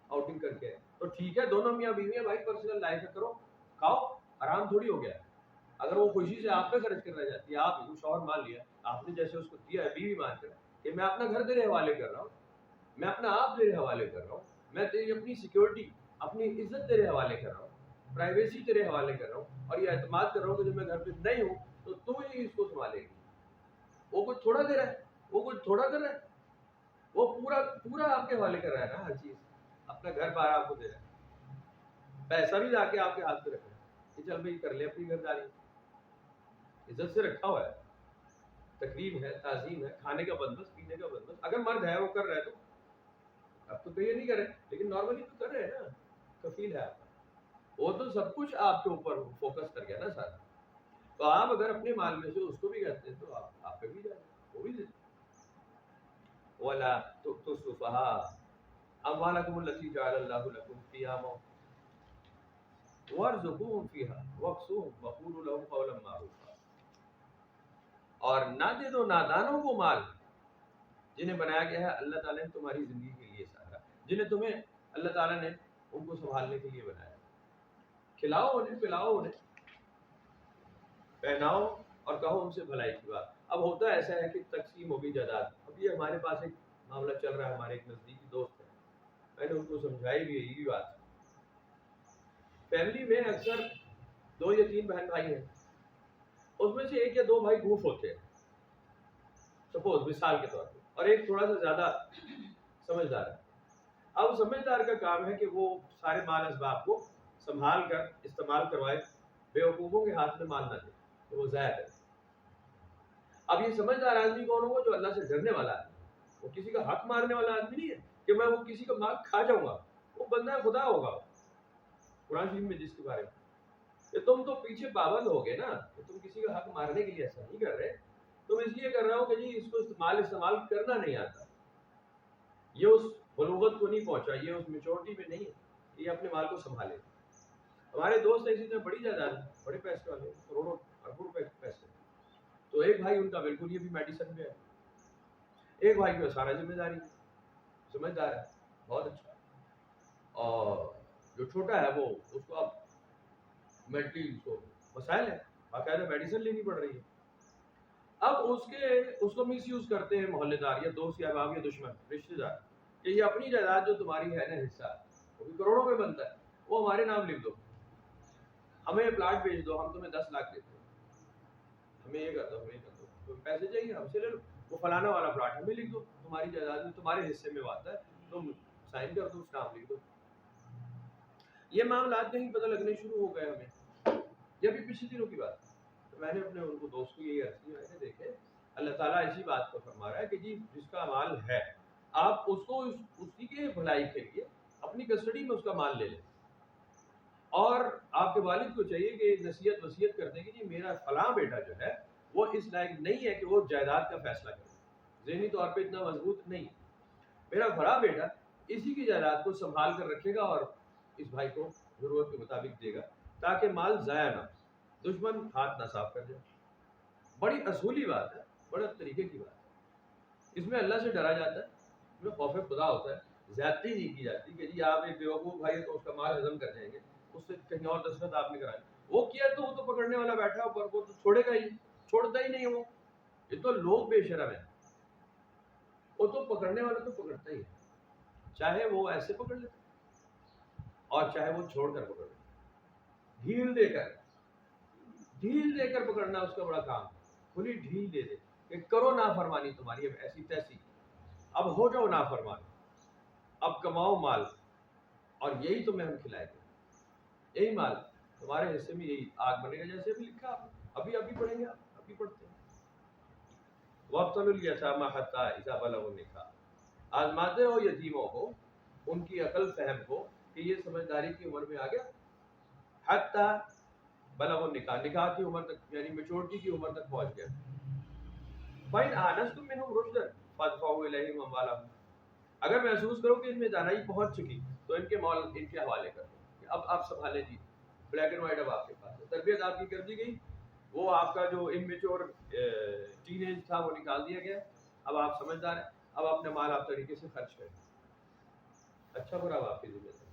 آؤٹنگ کر کے. تو ٹھیک ہے, دونوں میاں بیوی ہیں بھائی, پرسنل لائف ہے, کرو کھاؤ, آرام تھوڑی ہو گیا. اگر وہ خوشی سے آپ پہ خرچ کرنا چاہتی ہے, آپ شوہر مان لیا, آپ نے جیسے اس کو دیا ہے بیوی مان کر کہ میں اپنا گھر تیرے حوالے کر رہا ہوں, میں اپنا آپ تیرے حوالے کر رہا ہوں, میں تیری اپنی سیکیورٹی, اپنی عزت تیرے حوالے کر رہا ہوں, پرائیویسی تیرے حوالے کر رہا ہوں, اور یہ اعتماد کر رہا ہوں کہ جب میں گھر پہ نہیں ہوں تو تو ہی اس کو سنبھالے گی. وہ کچھ تھوڑا دے رہا ہے, وہ کچھ تھوڑا کر رہا ہے, وہ پورا پورا آپ کے حوالے کر رہا ہے نا, ہر چیز اپنا گھر بار آپ کو دے رہا ہے, پیسہ بھی جا کے آپ کے ہاتھ پہ رکھ رہا ہے کہ چل بھائی کر لے اپنی گھرداری, عزت سے رکھا ہوا ہے, تقریب ہے, تعظیم ہے, کھانے کا بندوبست, پینے کا بندوبست. اگر مرد ہے وہ کر رہا ہے تو اب تو یہ نہیں کرے, لیکن نارملی تو کر رہے ہیں نا, کفیل ہے آپ, وہ تو سب کچھ آپ کے اوپر فوکس کر گیا نا سارا. تو آپ اگر اپنے مال میں سے اس کو بھی کہتے ہیں تو آپ پہ بھی جائے, وہ بھی دیتے. وَلَا تُؤْتُوا السُّفَهَاءَ أَمْوَالَكُمُ الَّتِي جَعَلَ اللَّهُ لَكُمْ قِيَامًا وَارْزُقُوهُمْ فِيهَا وَاكْسُوهُمْ وَقُولُوا لَهُمْ قَوْلًا مَّعْرُوفًا. اور نہ دے دو نادانوں کو مال جنہیں بنایا گیا ہے اللہ تعالیٰ نے تمہاری زندگی کے لیے سارا, جنہیں تمہیں اللہ تعالیٰ نے ان کو سنبھالنے کے لیے بنایا. کھلاؤ انہیں, پلاؤ انہیں, پہناؤ اور کہو ان سے بھلائی کی بات. اب ہوتا ایسا ہے کہ تقسیم ہوگی جائیداد. اب یہ ہمارے پاس ایک معاملہ چل رہا ہے, ہمارے ایک نزدیکی دوست ہے, میں نے ان کو سمجھائی بھی یہی بات. فیملی میں اکثر 2 یا 3 بہن بھائی ہیں, اس میں سے 1 یا 2 بھائی گوف ہوتے ہیں سپوز مثال کے طور پہ, اور ایک تھوڑا سا زیادہ سمجھدار ہے. اب سمجھدار کا کام ہے کہ وہ سارے مال اسباب کو سنبھال کر استعمال کروائے, بیوقوفوں کے ہاتھ میں مال نہ دے تو وہ ضائع کرے. اب یہ سمجھدار آدمی کون ہوگا؟ جو اللہ سے ڈرنے والا آدمی, وہ کسی کا حق مارنے والا آدمی نہیں ہے کہ میں وہ کسی کا مال کھا جاؤں گا, وہ بندہ خدا ہوگا. قرآن شریف میں جس کے بارے میں کہ تم تو پیچھے پابند ہو گئے نا, کہ تم کسی کا حق مارنے کے لیے ایسا نہیں کر رہے, تم اس لیے کر رہے ہو کہ جی اس کو استعمال کرنا نہیں آتا, یہ اس بلوغت کو نہیں پہنچا, یہ اس میچورٹی میں نہیں ہے کہ یہ اپنے مال کو سنبھالے. ہمارے دوست ایسی طرح بڑی جائیداد, بڑے پیسے والے, کروڑوں اربوں روپے پیسے. تو ایک بھائی ان کا بالکل یہ بھی میڈیسن میں ہے, ایک بھائی کو سارا ذمہ داری, سمجھدار ہے, بہت اچھا. اور جو چھوٹا ہے وہ اس کو اب مینٹلی مسائل ہے, باقاعدہ میڈیسن لینی پڑ رہی ہے. اب اس کو مس یوز کرتے ہیں محلے دار یا دوست یا احباب یا دشمن رشتے دار کہ یہ اپنی جائیداد جو تمہاری ہے نا حصہ, وہ بھی کروڑوں میں بنتا ہے, وہ ہمارے نام لکھ دو, ہمیں پلاٹ بیچ دو, ہم تمہیں 10 لاکھ دیتے ہیں, ہمیں یہ کر دو, ہمیں یہ کر دو, تمہیں پیسے چاہیے ہم سے لے لو, وہ فلانا والا پلاٹ ہمیں لکھ دو, تمہاری جائیداد میں تمہارے حصے میں آتا ہے, تم سائن کر دو, اسٹامپ لکھ دو. یہ معاملات نہیں پتہ لگنے شروع ہو گئے ہمیں. یہ بھی پچھلے دنوں کی بات ہے. تو میں نے اپنے ان کو دوست کو یہی عرض کی, میں نے دیکھے اللہ تعالیٰ اسی بات کو فرما رہا ہے کہ جی جس کا مال ہے آپ اس کو اسی کے بھلائی کے لیے اپنی کسٹڈی میں اس کا مال لے لیں, اور آپ کے والد کو چاہیے کہ نصیحت وصیت کر دیں کہ جی میرا فلاں بیٹا جو ہے وہ اس لائق نہیں ہے کہ وہ جائیداد کا فیصلہ کرے, ذہنی طور پہ اتنا مضبوط نہیں, میرا بڑا بیٹا اسی کی جائیداد کو سنبھال کر رکھے گا اور اس بھائی کو ضرورت کے مطابق دے گا تاکہ مال ضائع نہ, دشمن ہاتھ نہ صاف کر جائے. بڑی اصولی بات ہے, بڑا طریقے کی بات ہے. اس میں اللہ سے ڈرا جاتا ہے, اس میں خوف خدا ہوتا ہے, زیادتی نہیں کی جاتی کہ جی آپ ایک بیوقوف بھائی تو اس کا مال ہضم کر جائیں گے, اس سے کہیں اور دستخط آپ نے کرائے, وہ کیا تو وہ تو پکڑنے والا بیٹھا اوپر, وہ تو چھوڑے گا ہی, چھوڑتا ہی نہیں ہے وہ. یہ تو لوگ بے شرم ہیں, وہ تو پکڑنے والا تو پکڑتا ہی ہے, چاہے وہ ایسے پکڑ لے اور چاہے وہ چھوڑ کر پکڑ لے, ڈھیل دے کر پکڑنا اس کا بڑا کام, کھلی ڈھیل دے دے کہ کرو نافرمانی تمہاری اب ایسی تیسی, اب ہو جاؤ نافرمان, اب کماؤ مال, اور یہی تمہیں ہم کھلائے گے, یہی مال تمہارے حصے میں, یہی آگ بنے گا, جیسے ابھی لکھا ابھی پڑھیں گے, آپ ابھی پڑھتے ہیں. وَابْتَلُوا الْيَتَامَىٰ حَتَّىٰ إِذَا بَلَغُوا النِّكَاحَ, آزماتے ہو یتیموں کو, ان کی عقل فہم کو کہ یہ سمجھداری کی عمر میں آ گیا, حتیٰ بلغ النکاح, نکاح کی عمر تک یعنی میچورٹی کی عمر تک پہنچ گیا. فَإِنْ آنَسْتُم مِّنْهُمْ رُشْدًا فَادْفَعُوا إِلَيْهِمْ أَمْوَالَهُمْ, اگر محسوس کرو کہ ان میں دانائی پہنچ چکی تو ان کے مال ان کے حوالے کر دو, اب آپ سنبھالیں جی, بلیک اینڈ وائٹ اب آپ کے پاس ہے, تربیت آپ کی کر دی گئی, وہ آپ کا جو اممیچور ٹین ایج تھا وہ نکال دیا گیا, اب آپ سمجھدار ہیں, اب اپنے مال آپ طریقے سے خرچ کریں، اچھا برا آپ کی ذمہ داری۔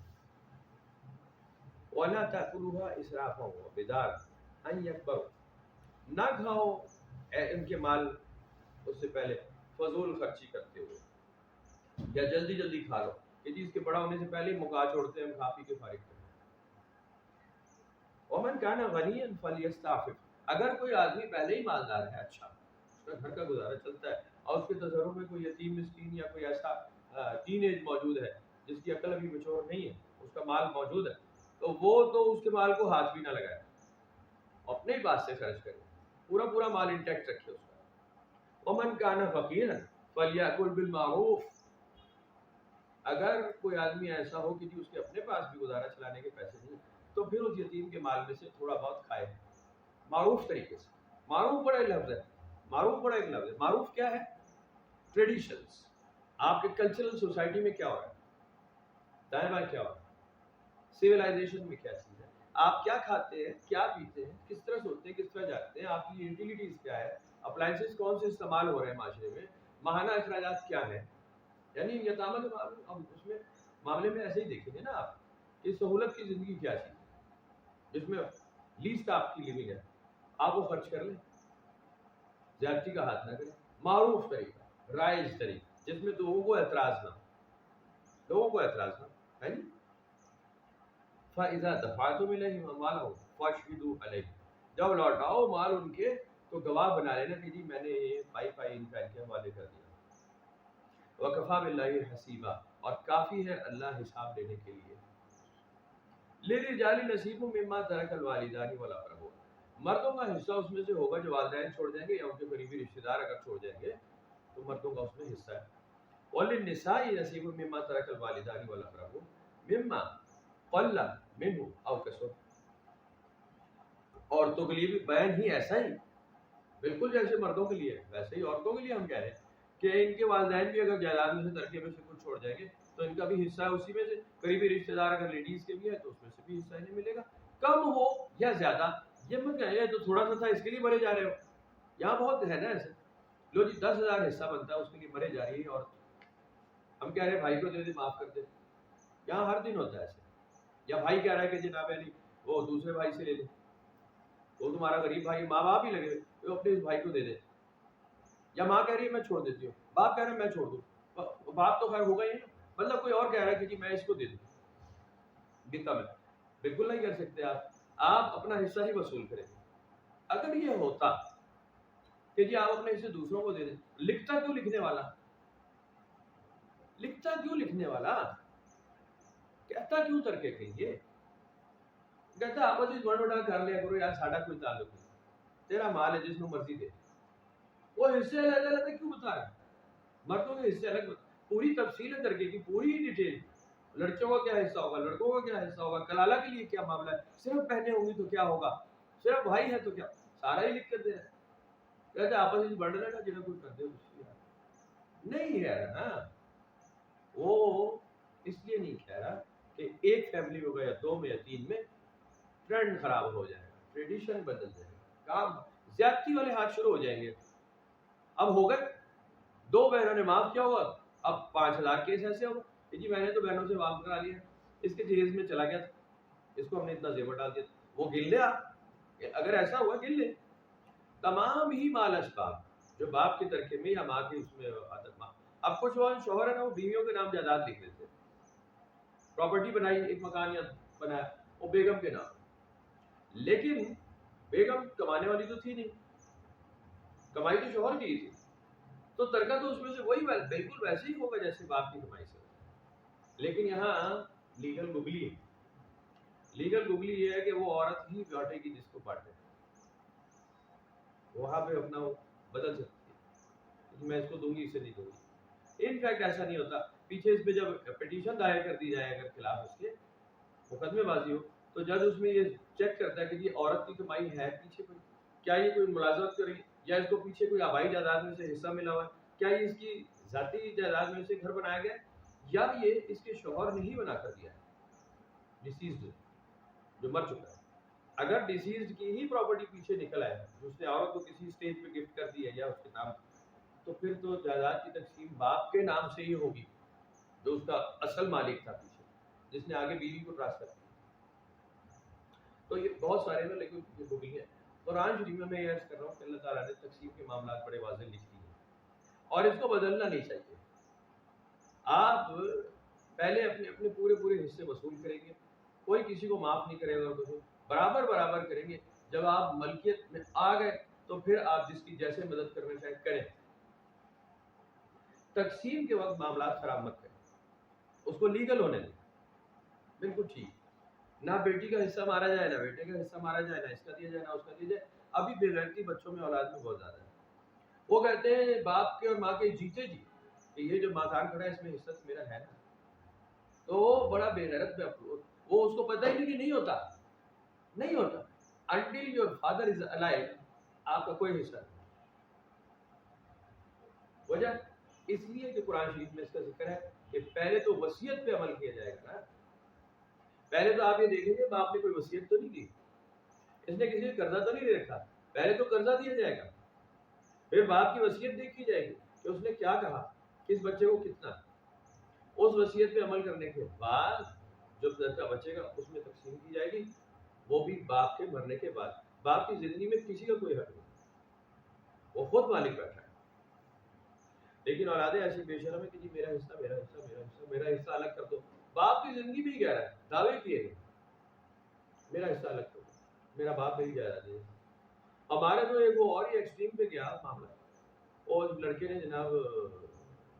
وَلَا تَأْكُلُوهَا إِسْرَافًا وَبِدَارًا أَن يَكْبَرُوا، نہ کھاؤ ان کے مال اس سے پہلے فضول خرچی کرتے ہوئے، یا جلدی جلدی کھا لو کہ جی اس کے بڑا ہونے سے پہلے ہی مکا چھوڑتے ہیں، ہم کھا پی کے فارغ کریں۔ وَمَنْ كَانَ غَنِيًّا فَلْيَسْتَعْفِفْ، اگر کوئی آدمی پہلے ہی مالدار ہے، اچھا اس کا گھر کا گزارا چلتا ہے، اور اس کے تصرف میں کوئی یتیم مسکین یا کوئی ایسا ٹین ایج موجود ہے جس کی عقل ابھی میچور نہیں ہے، اس کا مال موجود ہے، تو وہ تو اس کے مال کو ہاتھ بھی نہ لگائے، اپنے ہی پاس سے خرچ کرے، پورا پورا مال انٹیکٹ رکھے اس کا۔ وَمَنْ كَانَ فَقِيرًا فَلْيَأْكُلْ بِالْمَعْرُوفِ، اگر کوئی آدمی ایسا ہو کہ جی اس کے اپنے پاس بھی گزارا چلانے کے پیسے نہیں، تو پھر اس یتیم کے مال میں سے تھوڑا بہت کھائے، معروف طریقے سے۔ معروف بڑا ایک لفظ ہے، معروف بڑا ایک لفظ ہے۔ معروف کیا ہے؟ ٹریڈیشنز، آپ کے کلچرل سوسائٹی میں کیا ہو رہا ہے، دائیں بائیں کیا ہو رہا ہے، سیولائزیشن میں کیا چیز ہے، آپ کیا کھاتے ہیں، کیا پیتے ہیں، کس طرح سوتے ہیں، کس طرح جاتے ہیں، آپ کی یوٹیلیٹیز کیا ہے، اپلائنسز کون سے استعمال ہو رہے ہیں معاشرے میں، ماہانہ اخراجات کیا ہیں، یعنی یتامہ کے اس میں معاملے میں ایسے ہی دیکھیں گے نا آپ کہ سہولت کی زندگی کیا چیز ہے، جس میں لیسٹ آپ کی لیونگ ہے، آپ وہ خرچ کر لیں، زیادتی کا ہاتھ نہ کریں، معروف طریقہ، رائج طریقہ، جس میں لوگوں کو اعتراض نہ ہو، لوگوں کو اعتراض نہ ہو، ہے نہیں۔ فَإِذَا دَفَعْتُمْ إِلَيْهِمْ أَمْوَالَهُمْ فَاشْهِدُوا عَلَيْهِمْ، جب لوٹاؤ مال ان کے تو گواہ بنا لینا کہ جی میں نے یہ پائی ان کا ان کے حوالے کر دیا۔ وَكَفَى بِاللَّهِ حَسِيبًا، اور کافی ہے اللہ حساب لینے کے لیے۔ لِلرِّجَالِ نَصِيبٌ مِّمَّا تَرَكَ الْوَالِدَانِ وَالْأَقْرَبُونَ، مردوں کا حصہ اس میں سے ہوگا جو والدین چھوڑ جائیں گے یا ان کے قریبی رشتہ دار اگر چھوڑ جائیں گے تو مردوں کا اس میں حصہ ہے۔ وَلِلنِّسَاءِ نَصِيبٌ مِّمَّا تَرَكَ الْوَالِدَانِ وَالْأَقْرَبُونَ مِمَّا قَلَّ مِنْهُ أَوْ كَثُرَ، عورتوں کے لیے بھی بیان ہی ایسا ہی، بالکل جیسے مردوں کے لیے ویسے ہی عورتوں کے لیے ہم کہہ رہے ہیں کہ ان کے والدین بھی اگر جائیداد میں سے ترکے میں سے کچھ چھوڑ جائیں گے تو ان کا بھی حصہ ہے اسی میں سے، قریبی رشتہ دار اگر لیڈیز کے بھی ہے تو اس میں سے بھی حصہ انہیں ملے گا، کم ہو یا زیادہ۔ یہ مت کہے تو تھوڑا سا تھا اس کے لیے مرے جا رہے ہو، یہاں بہت ہے نا ایسے، لو جی 10,000 حصہ بنتا ہے اس کے لیے مرے جا رہی ہے، اور ہم کہہ رہے ہیں بھائی کو دے دے معاف کر دے، یہاں ہر دن ہوتا ہے ایسے، یا بھائی کہہ رہا ہے کہ جناب علی وہ دوسرے بھائی سے لے لے، وہ تمہارا غریب بھائی، ماں باپ ہی لگے وہ اپنے اس بھائی کو دے دے، یا ماں کہہ رہی ہے میں چھوڑ دیتی ہوں، باپ کہہ رہا ہے میں چھوڑ دوں، باپ تو خیر ہوگا ہی نا، مطلب کوئی اور کہہ رہا ہے کہ جی میں اس کو دے دوں، بھی کم ہے، بالکل نہیں کر سکتے آپ اپنا حصہ ہی وصول کریں۔ اگر یہ ہوتا کہ جی آپ اپنے حصے دوسروں کو دے دیں، لکھتا کیوں لکھنے والا، لکھتا کیوں لکھنے والا، کہتا کیوں ترکے کہیں، کہتا آپس میں بڑھ بڑھا کر لیا کرو یار، ساڈا کوئی تعلق نہیں، تیرا مال ہے جس میں مرضی دے، وہ حصے علیحدہ علیحدہ کیوں بتا رہا ہے، مردوں کے حصے الگ، پوری تفصیل ہے ترکے کی، پوری ڈیٹیل، لڑکیوں کا کیا حصہ ہوگا، لڑکوں کا کیا حصہ ہوگا، کلالہ کے لیے کیا معاملہ ہے، صرف بہنیں ہوں گی تو کیا ہوگا، صرف بھائی ہے تو کیا، سارا ہی لکھ کر دے رہے ہیں، کہتے آپس میں بڑھ رہے گا جنہیں کوئی کر دے نہیں ہے نا، وہ اس لیے نہیں کہہ رہا کہ ایک فیملی میں ہوگا یا دو میں یا تین میں ٹرینڈ خراب ہو جائے گا، ٹریڈیشن بدل جائے گا، کام زیادتی والے ہاتھ شروع ہو جائیں گے، اب ہو گئے دو بہنوں نے معاف کیا ہوگا، اب 5,000 کیس ایسے ہوگا کہ جی میں نے تو بہنوں سے معاف کرا لیا، اس کے جہیز میں چلا گیا تھا، اس کو ہم نے اتنا زیور ڈال دیا، وہ گن لے، اگر ایسا ہوا گن لے، تمام ہی مال اسباب جو باپ کے ترکے میں یا ماں کے اس میں عادت ماں، اب کچھ شوہر ہے نا وہ بیویوں کے نام جائیداد لکھ دیتے، پراپرٹی بنائی ایک مکان یا بنایا وہ بیگم کے نام، لیکن بیگم کمانے والی تو تھی نہیں، کمائی تو شوہر کی ہی تھی، تو ترکہ تو اس میں سے وہی بالکل ویسے ہی ہوگا جیسے باپ کی کمائی سے، لیکن یہاں لیگل گگلی ہے، لیگل گگلی یہ ہے کہ وہ عورت ہی بانٹے گی جس کو بانٹے، وہاں پہ اپنا وہ بدل سکتی ہے، میں اس کو دوں گی اسے نہیں دوں گی، ان فیکٹ ایسا نہیں ہوتا، پیچھے اس پہ جب پٹیشن دائر کر دی جائے اگر خلاف اس کے مقدمے بازی ہو تو جج اس میں یہ چیک کرتا ہے کہ یہ عورت کی کمائی ہے پیچھے کوئی، کیا یہ کوئی ملازمت کری، یا اس کو پیچھے کوئی آبائی جائیداد میں سے حصہ ملا ہوا ہے، کیا یہ اس کی ذاتی جائیداد میں سے گھر بنایا گیا یا یہ اس کے شوہر نے ہی بنا کر دیا ہے، ڈیسیزڈ جو مر چکا ہے، اگر ڈیسیزڈ کی ہی پراپرٹی پیچھے نکل آئے اس نے عورت کو کسی اسٹیج پہ گفٹ کر دی ہے یا اس کے نام تو پھر تو جائیداد کی تقسیم باپ کے نام سے ہی ہوگی، جو اس کا اصل مالک تھا پیچھے، جس نے آگے بیوی کو ٹرانسفر کیا۔ تو یہ بہت سارے نا، لیکن یہ بگی ہے۔ قرآن شریف میں یہ عرض کر رہا ہوں کہ اللہ تعالیٰ نے تقسیم کے معاملات بڑے واضح لکھ دیے اور اس کو بدلنا نہیں چاہیے۔ آپ پہلے اپنے اپنے پورے حصے وصول کریں گے، کوئی کسی کو معاف نہیں کرے گا، برابر برابر کریں گے۔ جب آپ ملکیت میں آ گئے تو پھر آپ جس کی جیسے مدد کرنا چاہیں کریں۔ تقسیم کے وقت معاملات خراب مت کریں، اس کو لیگل ہونے دیں، بالکل ٹھیک۔ نہ بیٹی کا حصہ مارا جائے، نہ بیٹے کا حصہ مارا جائے، نہ اس کا دیا جائے، نہ اس کا دیا جائے۔ ابھی بے غیرتی بچوں میں، اولاد میں بہت زیادہ ہے۔ وہ کہتے ہیں باپ کے اور ماں کے جیتے جی کہ یہ جو مکان کھڑا ہے اس میں حصہ میرا ہے نا، تو وہ بڑا بے غیرت میں وہ اس کو پتہ ہی نہیں کہ نہیں ہوتا، نہیں ہوتا۔ until your father is alive آپ کا کوئی حصہ نہیں۔ وجہ اس لیے کہ قرآن شریف میں اس کا ذکر ہے کہ پہلے تو وصیت پہ عمل کیا جائے گا نا۔ پہلے تو آپ یہ دیکھیں گے باپ نے کوئی وصیت تو نہیں دی، اس نے کسی نے قرضہ تو نہیں دے رکھا، پہلے تو قرضہ دیا جائے گا، پھر باپ کی وصیت دیکھی جائے گی کہ اس نے کیا کہا، کس بچے کو کتنا۔ اس وصیت پہ عمل کرنے کے بعد جو پیسہ بچے گا اس میں تقسیم کی جائے گی، وہ بھی باپ کے مرنے کے بعد۔ باپ کی زندگی میں کسی کا کوئی حق نہیں، وہ خود مالک بیٹھا ہے۔ لیکن اولادیں ایسی بے شرم ہے کہ جی میرا حصہ میرا حصہ میرا حصہ میرا حصہ الگ کر دو۔ باپ کی زندگی بھی کہہ رہا ہے، دعوے کیے گئے میرا حصہ الگ کر دو، میرا باپ نہیں جا رہا ہے۔ ہمارے تو ایک وہ اور ہی ایکسٹریم پہ گیا معاملہ، اور لڑکے نے جناب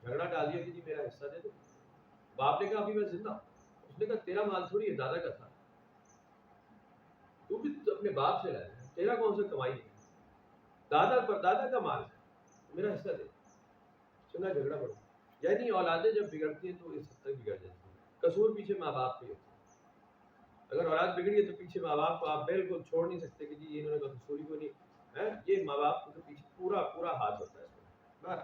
جھگڑا ڈال دیا کہ جی میرا حصہ دے دو۔ باپ نے کہا ابھی میں زندہ ہوں، اس نے کہا تیرا مال تھوڑی ہے، دادا کا تھا، تو بھی اپنے باپ سے لایا، تیرا کون سا کمائی ہے، دادا پر دادا کا مال ہے، میرا حصہ دے۔ چنگا جھگڑا پڑا۔ یعنی اولادیں جب بگڑتی ہیں تو اس حد تک بگڑ جاتی ہیں، قصور پیچھے ماں باپ کے ہوتے ہیں۔ اگر اولاد بگڑی ہے تو پیچھے ماں باپ کو آپ بالکل چھوڑ نہیں سکتے کہ جی انہوں نے قصور کو نہیں ہے، یہ ماں باپ کے پیچھے پورا ہاتھ ہوتا ہے اس میں۔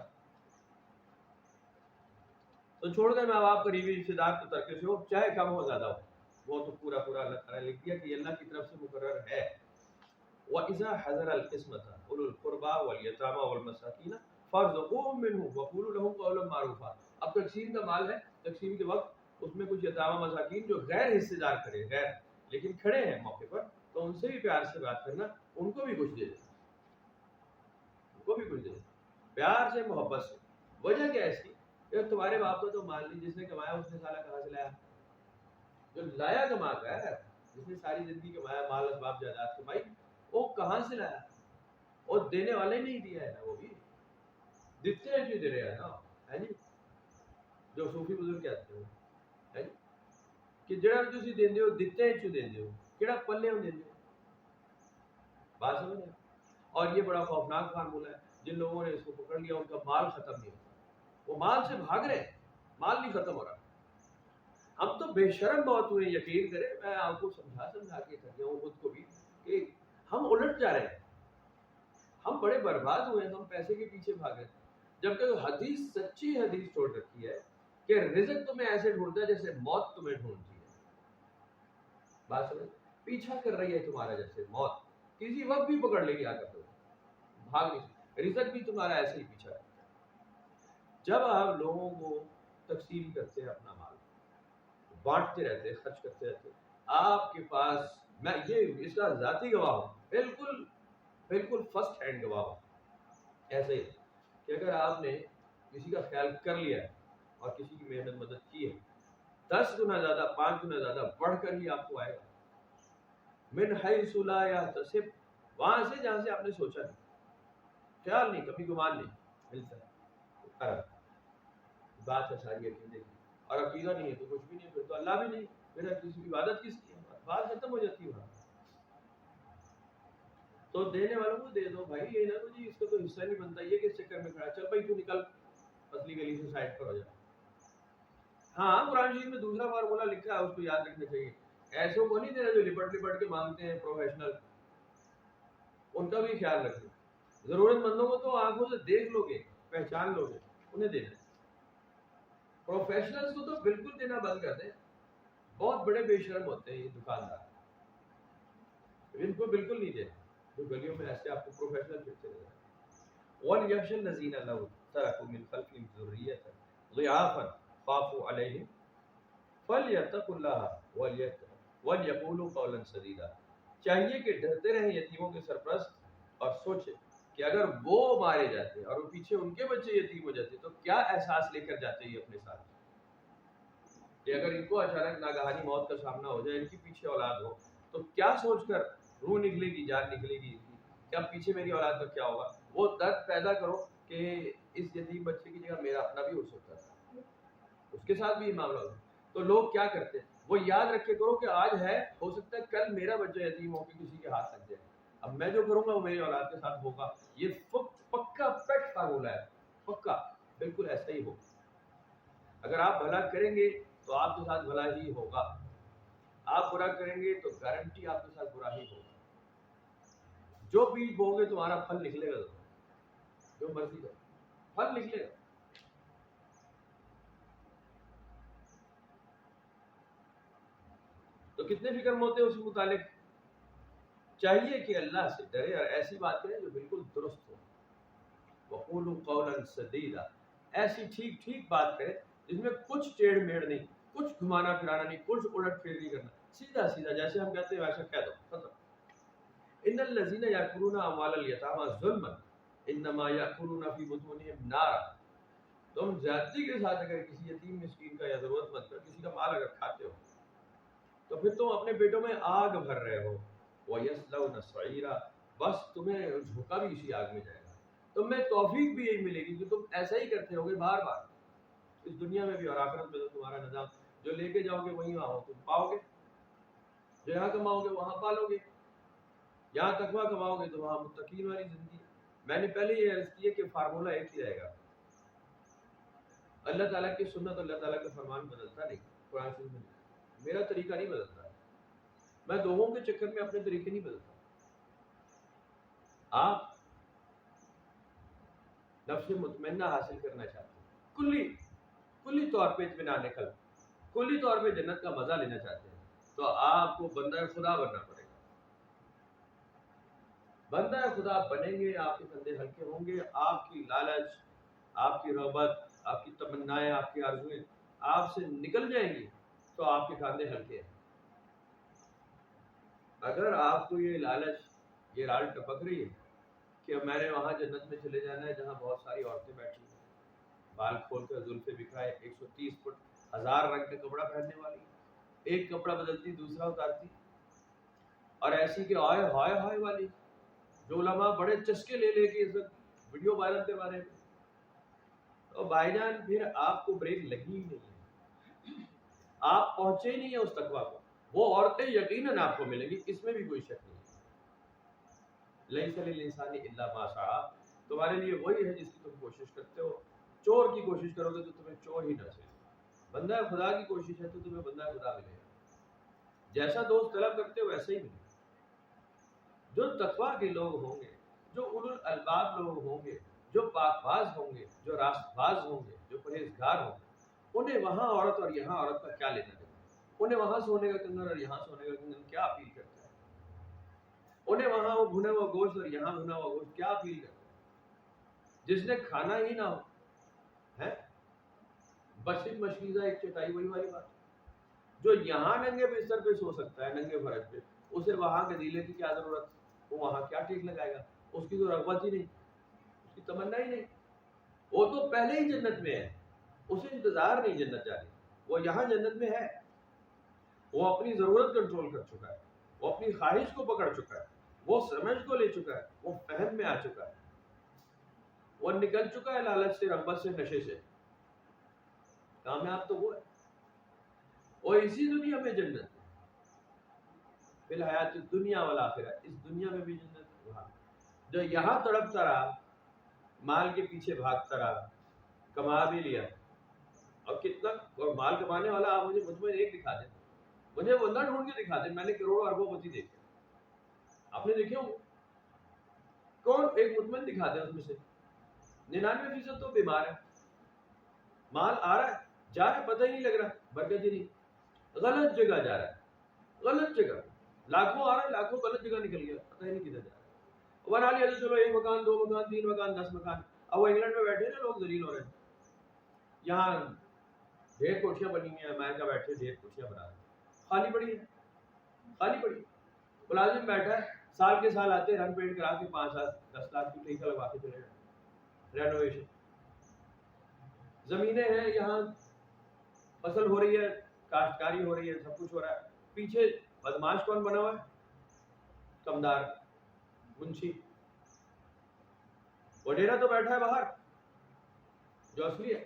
تو چھوڑ گئے ماں باپ، قریبی رشتے دار تو ترکے سے ہو، چاہے کم ہو زیادہ ہو، وہ تو پورا اللہ تعالیٰ نے لکھ دیا کہ اللہ کی طرف سے مقرر ہے۔ وَإِذَا حَضَرَ الْقِسْمَةَ أُولُو الْقُرْبَى وَالْيَتَامَى وَالْمَسَاكِينَ فَارْزُقُوهُم مِّنْهُ وَقُولُوا لَهُمْ قَوْلًا مَّعْرُوفًا۔ اب تقسیم کا مال ہے، تقسیم کے وقت اس میں کچھ یتامى مساکین جو غیر حصے دار کھڑے، غیر لیکن کھڑے ہیں موقع پر، تو ان سے بھی پیار سے بات کرنا، ان کو بھی کچھ دے دینا، ان کو بھی کچھ دے دینا، پیار سے، محبت سے۔ وجہ کیا ہے اس کی؟ کہ تمہارے باپ کو تو مال نہیں، جس نے کمایا اس نے سالہ کہاں سے لایا؟ جو لایا کما کر، جس نے ساری زندگی کمایا، مال اسباب جائیداد کمائی، وہ کہاں سے لایا؟ اور دینے والے نہیں دیا ہے نا، وہ بھی دیتے ہیں جو دے رہے ہیں نا، ہے جی، جو صوفی بزرگ کہتے ہیں، ہے جی کہ جڑا بھی تسی دیندے ہو دیتے ہیں جو دیندے ہو، کیڑا پلے ہو دیندے ہو، بات سمجھ رہے ہیں؟ اور یہ بڑا خوفناک فارمولہ ہے، جن لوگوں نے اس کو پکڑ لیا ان کا مال ختم نہیں ہوتا، وہ مال سے بھاگ رہے ہیں، مال نہیں ختم ہو رہا۔ ہم تو بے شرم بہت ہوئے، یقین کریں، میں آپ کو سمجھا کے کر گیا ہوں خود کو بھی، کہ ہم الٹ جا رہے ہیں، ہم بڑے برباد ہوئے ہیں، ہم پیسے کے پیچھے بھاگے، جبکہ حدیث سچی حدیث چھوڑ رکھی ہے کہ رزق تمہیں ایسے ڈھونڈتا ہے جیسے موت تمہیں ڈھونڈتی ہے۔ بات سمجھ، پیچھا کر رہی ہے تمہارا جیسے موت، کسی وقت بھی پکڑ لے گی آ کر، بھاگ نہیں، رزق بھی تمہارا ایسے ہی پیچھا کرتا ہے۔ جب آپ لوگوں کو تقسیم کرتے ہیں اپنا مال، بانٹتے رہتے، خرچ کرتے رہتے، آپ کے پاس، میں یہ اس کا ذاتی گواہ ہوں، بالکل فرسٹ ہینڈ گواہ ہوں، ایسے ہی کہ اگر آپ نے کسی کا خیال کر لیا ہے اور کسی کی محنت مدد کی ہے، 10 گنا زیادہ، 5 گنا زیادہ بڑھ کر ہی آپ کو آئے گا، من حیث لا یحتسب، وہاں سے جہاں سے آپ نے سوچا نہیں، خیال نہیں، کبھی گمان نہیں، ملتا ہے۔ بات ہے ساری عقیدے کی، اور عقیدہ نہیں ہے تو کچھ بھی نہیں، پھر تو اللہ بھی نہیں، پھر کسی عبادت کس کی ہے؟ بات ختم ہو جاتی ہے وہاں۔ تو دینے والوں کو دے دو بھائی، یہ نہ تو جی اس کا تو حصہ نہیں بنتا، یہ کس چکر میں کھڑا، چل بھائی تو نکل پتلی گلی سے سائڈ پر ہو جائے۔ ہاں قرآن شریف میں دوسرا فارمولہ لکھا ہے، اس کو یاد رکھنا چاہیے، ایسوں کو نہیں دینا جو لپٹ کے مانگتے ہیں پروفیشنل، ان کا بھی خیال رکھنا، ضرورت مندوں کو تو آنکھوں سے دیکھ لو گے، پہچان لو گے، انہیں دینا۔ پروفیشنلز کو تو بالکل دینا بند کر دیں، بہت بڑے بے شرم ہوتے ہیں یہ دکاندار، ان کو بالکل نہیں دینا، جو گلیوں میں ایسے آپ کو پروفیشنل پھرتے رہے۔ وَلْيَخْشَ الَّذِينَ لَوْ تركوا من خلفهم ذرية ضعافا خافوا عليهم فليتقوا الله وليقولوا قولا سديدا. چاہیے کہ ڈرتے رہیں یتیموں کے سرپرست اور سوچیں کہ اگر وہ مارے جاتے اور وہ پیچھے ان کے بچے یتیم ہو جاتے تو کیا احساس لے کر جاتے یہ اپنے ساتھ، کہ اگر ان کو اچانک ناگہانی موت کا سامنا ہو جائے، ان کی پیچھے اولاد ہو تو کیا سوچ کر روح نکلے گی، جان نکلے گی، کیا پیچھے میری اولاد کا کیا ہوگا. وہ درد پیدا کرو کہ اس یتیم بچے کی جگہ میرا اپنا بھی ہو سکتا تھا، اس کے ساتھ بھی یہ معاملہ ہوگا. تو لوگ کیا کرتے ہیں، وہ یاد رکھے کرو کہ آج ہے، ہو سکتا ہے کل میرا بچہ یتیم ہو کے کسی کے ہاتھ لگ جائے، اب میں جو کروں گا وہ میری اولاد کے ساتھ ہوگا. یہ پکا پیٹ فارمولہ ہے، پکا بالکل ایسا ہی ہوگا. اگر آپ بھلا کریں گے تو آپ کے ساتھ بھلا ہی ہوگا، آپ برا کریں گے تو گارنٹی آپ کے ساتھ برا ہی ہوگا. جو بیج بو گے تمہارا پھل نکلے گا، جو مرضی کرو پھل نکلے گا. تو کتنے فکر مند ہوتے ہیں اس کے متعلق. چاہیے کہ اللہ سے ڈرے اور ایسی بات کریں جو بالکل درست ہو. وقولوا قولا سدیدا، ایسی ٹھیک ٹھیک بات کرے جس میں کچھ ٹیڑھ میڑ نہیں، کچھ گھمانا پھرانا نہیں، کچھ الٹ پھیر نہیں کرنا، سیدھا سیدھا جیسے ہم کہتے ہیں ویسا کہہ دو، ختم. ان الذين ياكلون اموال اليتامى ظلما انما ياكلون في بطونهم نارا. تم زیادتی کے ساتھ اگر کسی یتیم مسکین کا یا ضرورت مند کا کسی کا مال اگر کھاتے ہو تو پھر تم اپنے پیٹوں میں آگ بھر رہے ہو. وَيَصْلَوْنَ سَعِيرًا، بس تمہیں جھوکا بھی اسی آگ میں جائے گا. تمہیں توفیق بھی یہی ملے گی کہ تم ایسا ہی کرتے ہوگے بار بار، اس دنیا میں بھی اور آخرت میں. تو تمہارا نظام جو لے کے جاؤ گے وہیں وہاں تم پاؤ گے، جو یہاں کماؤ گے وہاں پالو گے. یہاں تقویٰ کماؤ گے تو وہاں متقین والی زندگی. میں نے پہلے یہ عرض کی ہے کہ فارمولہ ایک ہی رہے گا. اللہ تعالیٰ کی سنت، اللہ تعالیٰ کا فرمان بدلتا نہیں، قرآن شریف میں میرا طریقہ نہیں بدلتا، میں لوگوں کے چکر میں اپنے طریقے نہیں بدلتا. آپ نفس مطمئنہ حاصل کرنا چاہتے ہیں، کلی طور پہ اطمینان قلب، کلی طور پہ جنت کا مزہ لینا چاہتے ہیں، تو آپ کو بندہ خدا بننا پڑے گا. بندہ خدا بنیں گے، آپ کے کندھے ہلکے ہوں گے، آپ کی لالچ، آپ کی رغبت، آپ کی تمنائیں، آپ کی آرزویں آپ سے نکل جائیں گی تو آپ کے کاندھے ہلکے ہیں. اگر آپ کو یہ لالچ، یہ رال ٹپک رہی ہے کہ میں نے وہاں جنت میں چلے جانا ہے جہاں بہت ساری عورتیں بیٹھی ہیں، بال کھول کر زلفیں بکھرائے، 130 فٹ 1000 رنگ کا کپڑا پہننے والی، ایک کپڑا بدلتی دوسرا اتارتی، اور ایسی کہ ہائے ہائے ہائے والی، جو علماء بڑے چسکے لے لے کے اس وقت ویڈیو وائرل کے بارے میں. تو بھائی جان پھر آپ کو بریک لگی ہی نہیں ہے، آپ پہنچے ہی نہیں ہیں اس تقویٰ کو. وہ عورتیں یقیناً آپ کو ملیں گی، اس میں بھی کوئی شک نہیں. لیس للانسان الا ما سعى، تمہارے لیے وہی ہے جس کی تم کوشش کرتے ہو. چور کی کوشش کرو گے تو تمہیں چور ہی نہ ملے، بندہ خدا کی کوشش ہے تو تمہیں بندہ خدا ملے گا. جیسا دوست طلب کرتے ہو ویسا ہی ملے گا. جو تقویٰ کے لوگ ہوں گے، جو اولو الالباب لوگ ہوں گے، جو پاک باز ہوں گے، جو راست باز ہوں گے، جو پرہیزگار ہوں گے، انہیں وہاں عورت اور یہاں عورت کا کیا لینا دینا. انہیں وہاں سونے کا کنگن اور یہاں سونے کا کنگن کیا اپیل کرتا ہے. انہیں وہاں وہ بھنا ہوا گوشت اور یہاں بھنا ہوا گوشت کیا اپیل کرتا ہے. جس نے کھانا ہی نہ ہو ہے بشر مشکیزہ ایک چٹائی، وہی والی بات. جو یہاں ننگے بستر پہ سو سکتا ہے، ننگے فرش پہ، اسے وہاں کے دیلے کی کیا ضرورت. وہ وہاں کیا ٹھیک لگائے گا، اس کی تو رغبت ہی نہیں، اس کی تمنا ہی نہیں. وہ تو پہلے ہی جنت میں ہے، اسے انتظار نہیں جنت جانے. وہ یہاں جنت میں ہے، وہ اپنی ضرورت کنٹرول کر چکا ہے، وہ اپنی خواہش کو پکڑ چکا ہے، وہ سمجھ کو لے چکا ہے، وہ فہم میں آ چکا ہے، وہ نکل چکا ہے لالچ سے، رغبت سے، نشے سے. کامیاب تو وہ ہے. اور اسی دنیا میں جنت فی الحیات دنیا والآخرہ، اس دنیا میں بھی جنت. وہاں جو یہاں تڑپتا رہا، مال کے پیچھے بھاگتا رہا، کما بھی لیا، اور کتنا، اور مال کمانے والا آپ مجھ میں ایک دکھا دیں، مجھے وہ نہ ڈھونڈ کے دکھا دیں. میں نے کروڑوں اربوں پتی دیکھے، آپ نے دیکھے ہوں گے، کون ایک مطمئن دکھا دیں اس میں سے. 99% تو بیمار ہے. مال آ رہا ہے جا رہا ہے، پتہ ہی نہیں لگ رہا، برکت ہی نہیں، غلط جگہ جا رہا ہے، غلط جگہ. لاکھوں آ رہا ہے، لاکھوں غلط جگہ نکل گیا، پتہ ہی نہیں کدھر جا رہا ہے. بنا لیا چلو 1 مکان 2 مکان 3 مکان 10 مکان، اب وہ انگلینڈ میں بیٹھے نا لوگ ذلیل ہو رہے ہیں. یہاں ڈھیر کوٹیاں بنی ہوئی ہیں, امریکہ بیٹھے ڈھیر کوٹیاں بنا رہے ہیں, خالی پڑی ہے, خالی پڑی. ملازم بیٹھا ہے, سال کے سال آتے رنگ پینٹ کرا کے 5-10 لاکھ کی ٹھیکہ لگوا کے چلے جائیں, رینوویشن. زمینیں ہیں یہاں, فصل ہو رہی ہے, کاشتکاری ہو رہی ہے, سب کچھ ہو رہا ہے. پیچھے بدماش کون بنا ہوا ہے؟ کمدار, منشی. وڈیرا تو بیٹھا ہے باہر جو اصلی ہے,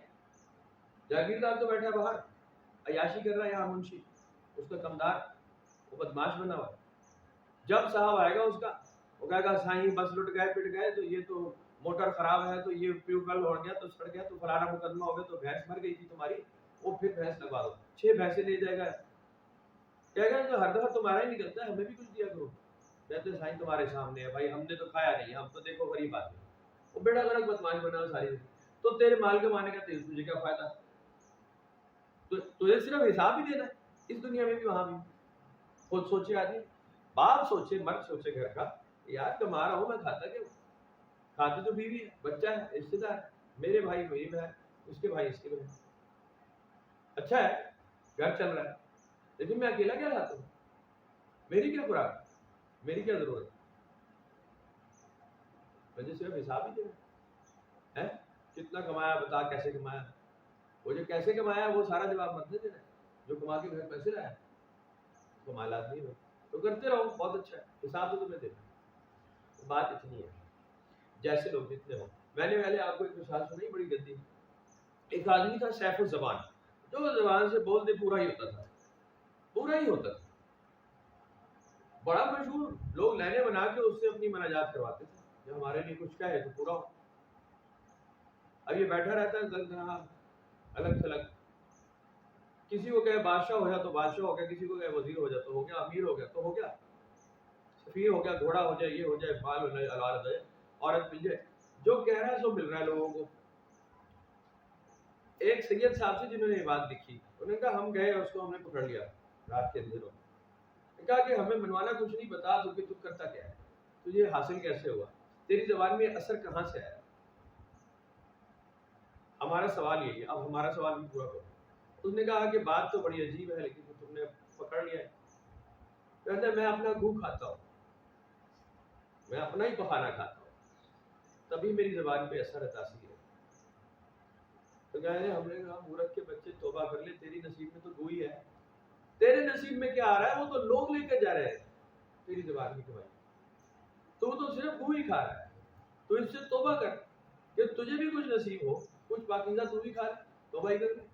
جاگیردار تو بیٹھا ہے باہر عیاشی کر رہا ہے, یہاں منشی اس کا کمدار, وہ بدماش بنا ہوا ہے. جب صاحب آئے گا اس کا, وہ کہے گا سائیں بس لٹ گئے پٹ گئے, تو یہ تو موٹر خراب ہے, تو یہ ٹیوب ویل ہو گیا, تو سڑ گیا, تو فلانا مقدمہ ہو گیا, تو بھینس مر گئی تھی تمہاری, وہ پھر بھینس لگوا دو, 6 بھینسیں لے جائے گا. کہے گا تو ہر دفعہ تمہارا ہی نکلتا ہے, ہمیں بھی کچھ دیا کرو. کہتے ہیں سائیں تمہارے سامنے ہے بھائی, ہم نے تو کھایا نہیں, ہم تو دیکھو غریب آدمی. وہ بیڑا غرق بدماش بنا ہوا ساری. تو تیرے مال کے مانے کا تجھے کیا فائدہ؟ تجھے صرف حساب ہی دینا ہے, اس دنیا میں بھی وہاں بھی. خود سوچے آدمی, باپ سوچے, مرد سوچے گھر کا, یار کما رہا ہوں میں, کھاتا کیوں؟ کھاتے تو بیوی ہے, بچہ ہے, رشتے دار, میرے بھائی میری بہن, اس کے بھائی اس کے بہن. اچھا ہے, گھر چل رہا ہے, لیکن میں اکیلا کیا کھاتا ہوں؟ میری کیا خوراک, میری کیا ضرورت؟ مجھے صرف حساب ہی دینا ہے. کتنا کمایا بتا, کیسے کمایا, وہ جو کیسے کمایا وہ سارا جواب مت دے دینا. جو کما کے گھر پیسے لایا کمالات نہیں ہوئے تو کرتے رہو, بہت اچھا ہے, حساب تو تمہیں دینا. بات اتنی ہے, جیسے لوگ جتنے ہوں. میں نے پہلے آپ کو ایک مثال سنائی بڑی گندی. ایک آدمی تھا سیف الزبان, جو زبان سے بول دے پورا ہی ہوتا تھا, پورا ہی ہوتا تھا, بڑا مشہور. لوگ لہنے بنا کے اس سے اپنی مناجات کرواتے تھے, جو ہمارے لیے کچھ کہے تو پورا ہو. اب یہ بیٹھا رہتا ہے الگ تھلگ, کسی کو کہے بادشاہ ہو جا تو بادشاہ ہو گیا, کسی کو کہے وزیر ہو جا تو ہو گیا, امیر ہو گیا تو ہو گیا, سفیر ہو گیا, گھوڑا ہو جائے, یہ ہو جائے, بال ہو جائے, اولاد ہو جائے, عورت مل جائے, جو کہہ رہا ہے سو مل رہا ہے لوگوں کو. ایک سید صاحب سے جنہوں نے یہ بات لکھی, انہوں نے کہا ہم گئے, اس کو ہم نے پکڑ لیا رات کے اندھیروں میں. کہا کہ ہمیں منوانا کچھ نہیں, بتا تو کہ تو کرتا کیا ہے, تجھے حاصل کیسے ہوا, تیری زبان میں اثر کہاں سے آیا. ہمارا سوال یہی ہے, اب ہمارا سوال بھی پورا کرو. اس نے کہا کہ بات تو بڑی عجیب ہے, لیکن تم نے پکڑ لیا ہے. کہتا ہے میں اپنا گو کھاتا ہوں, میں اپنا ہی پخانا کھاتا ہوں, تبھی میری زبان پہ اثر ہے, تاثیر ہے. تو کہتے ہیں ہم نے کہا مورخ کے بچے توبہ کر لے, تیری نصیب میں تو گو ہی ہے. تیرے نصیب میں کیا آ رہا ہے, وہ تو لوگ لے کے جا رہے ہیں تیری زبان کی کمائی, تو صرف گو ہی کھا رہا ہے. تو اس سے توبہ کر کہ تجھے بھی کچھ نصیب ہو, کچھ پاکیزہ تو بھی کھا رہا ہے, توبہ ہی کر لے.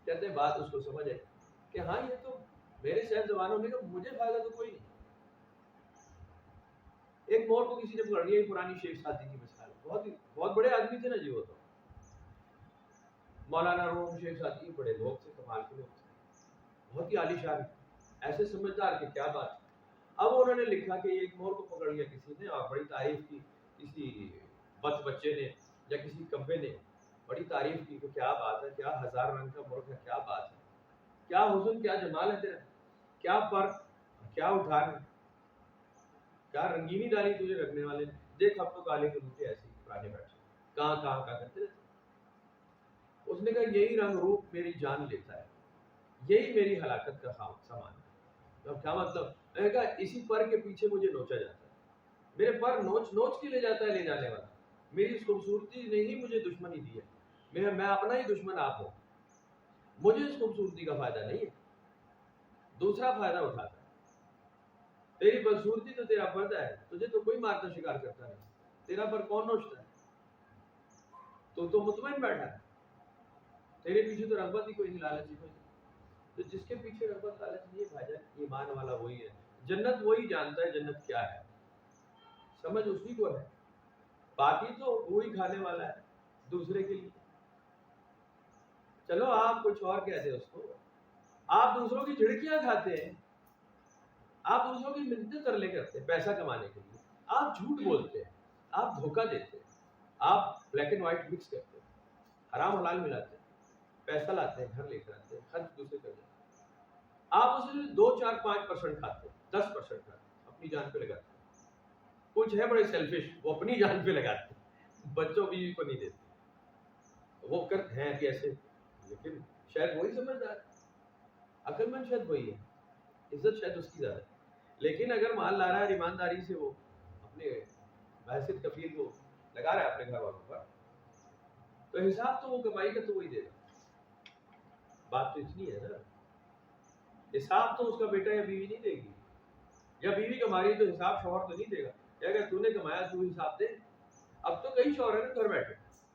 کہتے ہیں بات اس کو سمجھ آئی کہ ہاں یہ تو میرے شہر زبانوں نے کہا مجھے فائدہ تو کوئی نہیں. ایک مور کو کسی نے پکڑ لیا, پرانی شیخ سادی کی مثال, بہت بڑے آدمی تھے نا جی, وہ تو مولانا روم شیخ سادی بڑے لوگ تھے, کمال کے لوگ تھے, بہت ہی عالی شان, ایسے سمجھدار کہ کیا بات. اب انہوں نے لکھا کہ ایک مور کو پکڑ لیا کسی نے, اور بڑی تعریف کی کسی بچے نے یا کسی کبے نے, بڑی تعریف کی کہ کیا بات ہے, کیا 1000 رنگ کا مرغ ہے, کیا بات ہے, کیا حسن, کیا جمال ہے تیرا, کیا پر, کیا اٹھار ہے, کیا رنگینی ڈالی تجھے رکھنے والے نے, دیکھ اب تو کالے کے روپے ایسے پرانے بیٹھے کہاں کہاں کا کرتے رہتے. اس نے کہا یہی رنگ روپ میری جان لیتا ہے, یہی میری ہلاکت کا سامان ہے. اب کیا مطلب؟ میں نے کہا اسی پر کے پیچھے مجھے نوچا جاتا ہے, میرے پر نوچ نوچ کے لے جاتا ہے لے جانے والا. میری اس خوبصورتی نے ہی مجھے دشمنی دی ہے, میں اپنا ہی دشمن آپ ہوں. مجھے اس خوبصورتی کا فائدہ نہیں ہے, دوسرا فائدہ اٹھاتا ہے. تیری بدصورتی تو تیرا پردہ ہے, تجھے تو کوئی مارتا شکار کرتا نہیں, تیرا پر کون نوچتا ہے, تو مطمئن بیٹھا ہے. تیرے پیچھے تو رغبت ہی کوئی نہیں, لالچ ہی کوئی نہیں. تو جس کے پیچھے رغبت لالچ نہیں ہے بھائی جان, ایمان والا وہی ہے. جنت وہی جانتا ہے جنت کیا ہے, سمجھ اسی کو ہے, باقی تو وہی کھانے والا ہے دوسرے کے لیے. چلو آپ کچھ اور کہتے ہیں اس کو, آپ دوسروں کی جھڑکیاں کھاتے ہیں, آپ دوسروں کی منتیں ترلے کرتے ہیں پیسہ کمانے کے لیے, آپ جھوٹ بولتے ہیں, آپ دھوکہ دیتے ہیں, آپ بلیک اینڈ وائٹ مکس کرتے ہیں, حرام حلال ملاتے ہیں, پیسہ لاتے ہیں, گھر لے کر آتے ہیں, خرچ دوسرے کر دیتے ہیں. آپ اسے 2-4-5% کھاتے ہیں, 10% کھاتے ہیں, اپنی جان پہ لگاتے ہیں. کچھ ہے بڑے سیلفش, وہ اپنی جان پہ لگاتے ہیں, بچوں بیوی کو نہیں دیتے، وہ کرتے ہیں کہ ایسے، لیکن شاید وہی سمجھدار ہے، عقل مند شاید وہی ہے، عزت شاید اس کی زیادہ ہے. لیکن اگر مال لا رہا ہے ایمانداری سے، وہ اپنے بحثیت کفیل کو لگا رہا ہے اپنے گھر والوں پر، تو حساب تو وہ کمائی کا تو وہی دے گا. بات تو اتنی ہے نا، حساب تو اس کا بیٹا یا بیوی نہیں دے گی، یا بیوی کما رہی ہے تو حساب شوہر تو نہیں دے گا. کیا کہ تو نے کمایا تو حساب دے. اب تو کئی شوہر ہیں نا گھر بیٹھے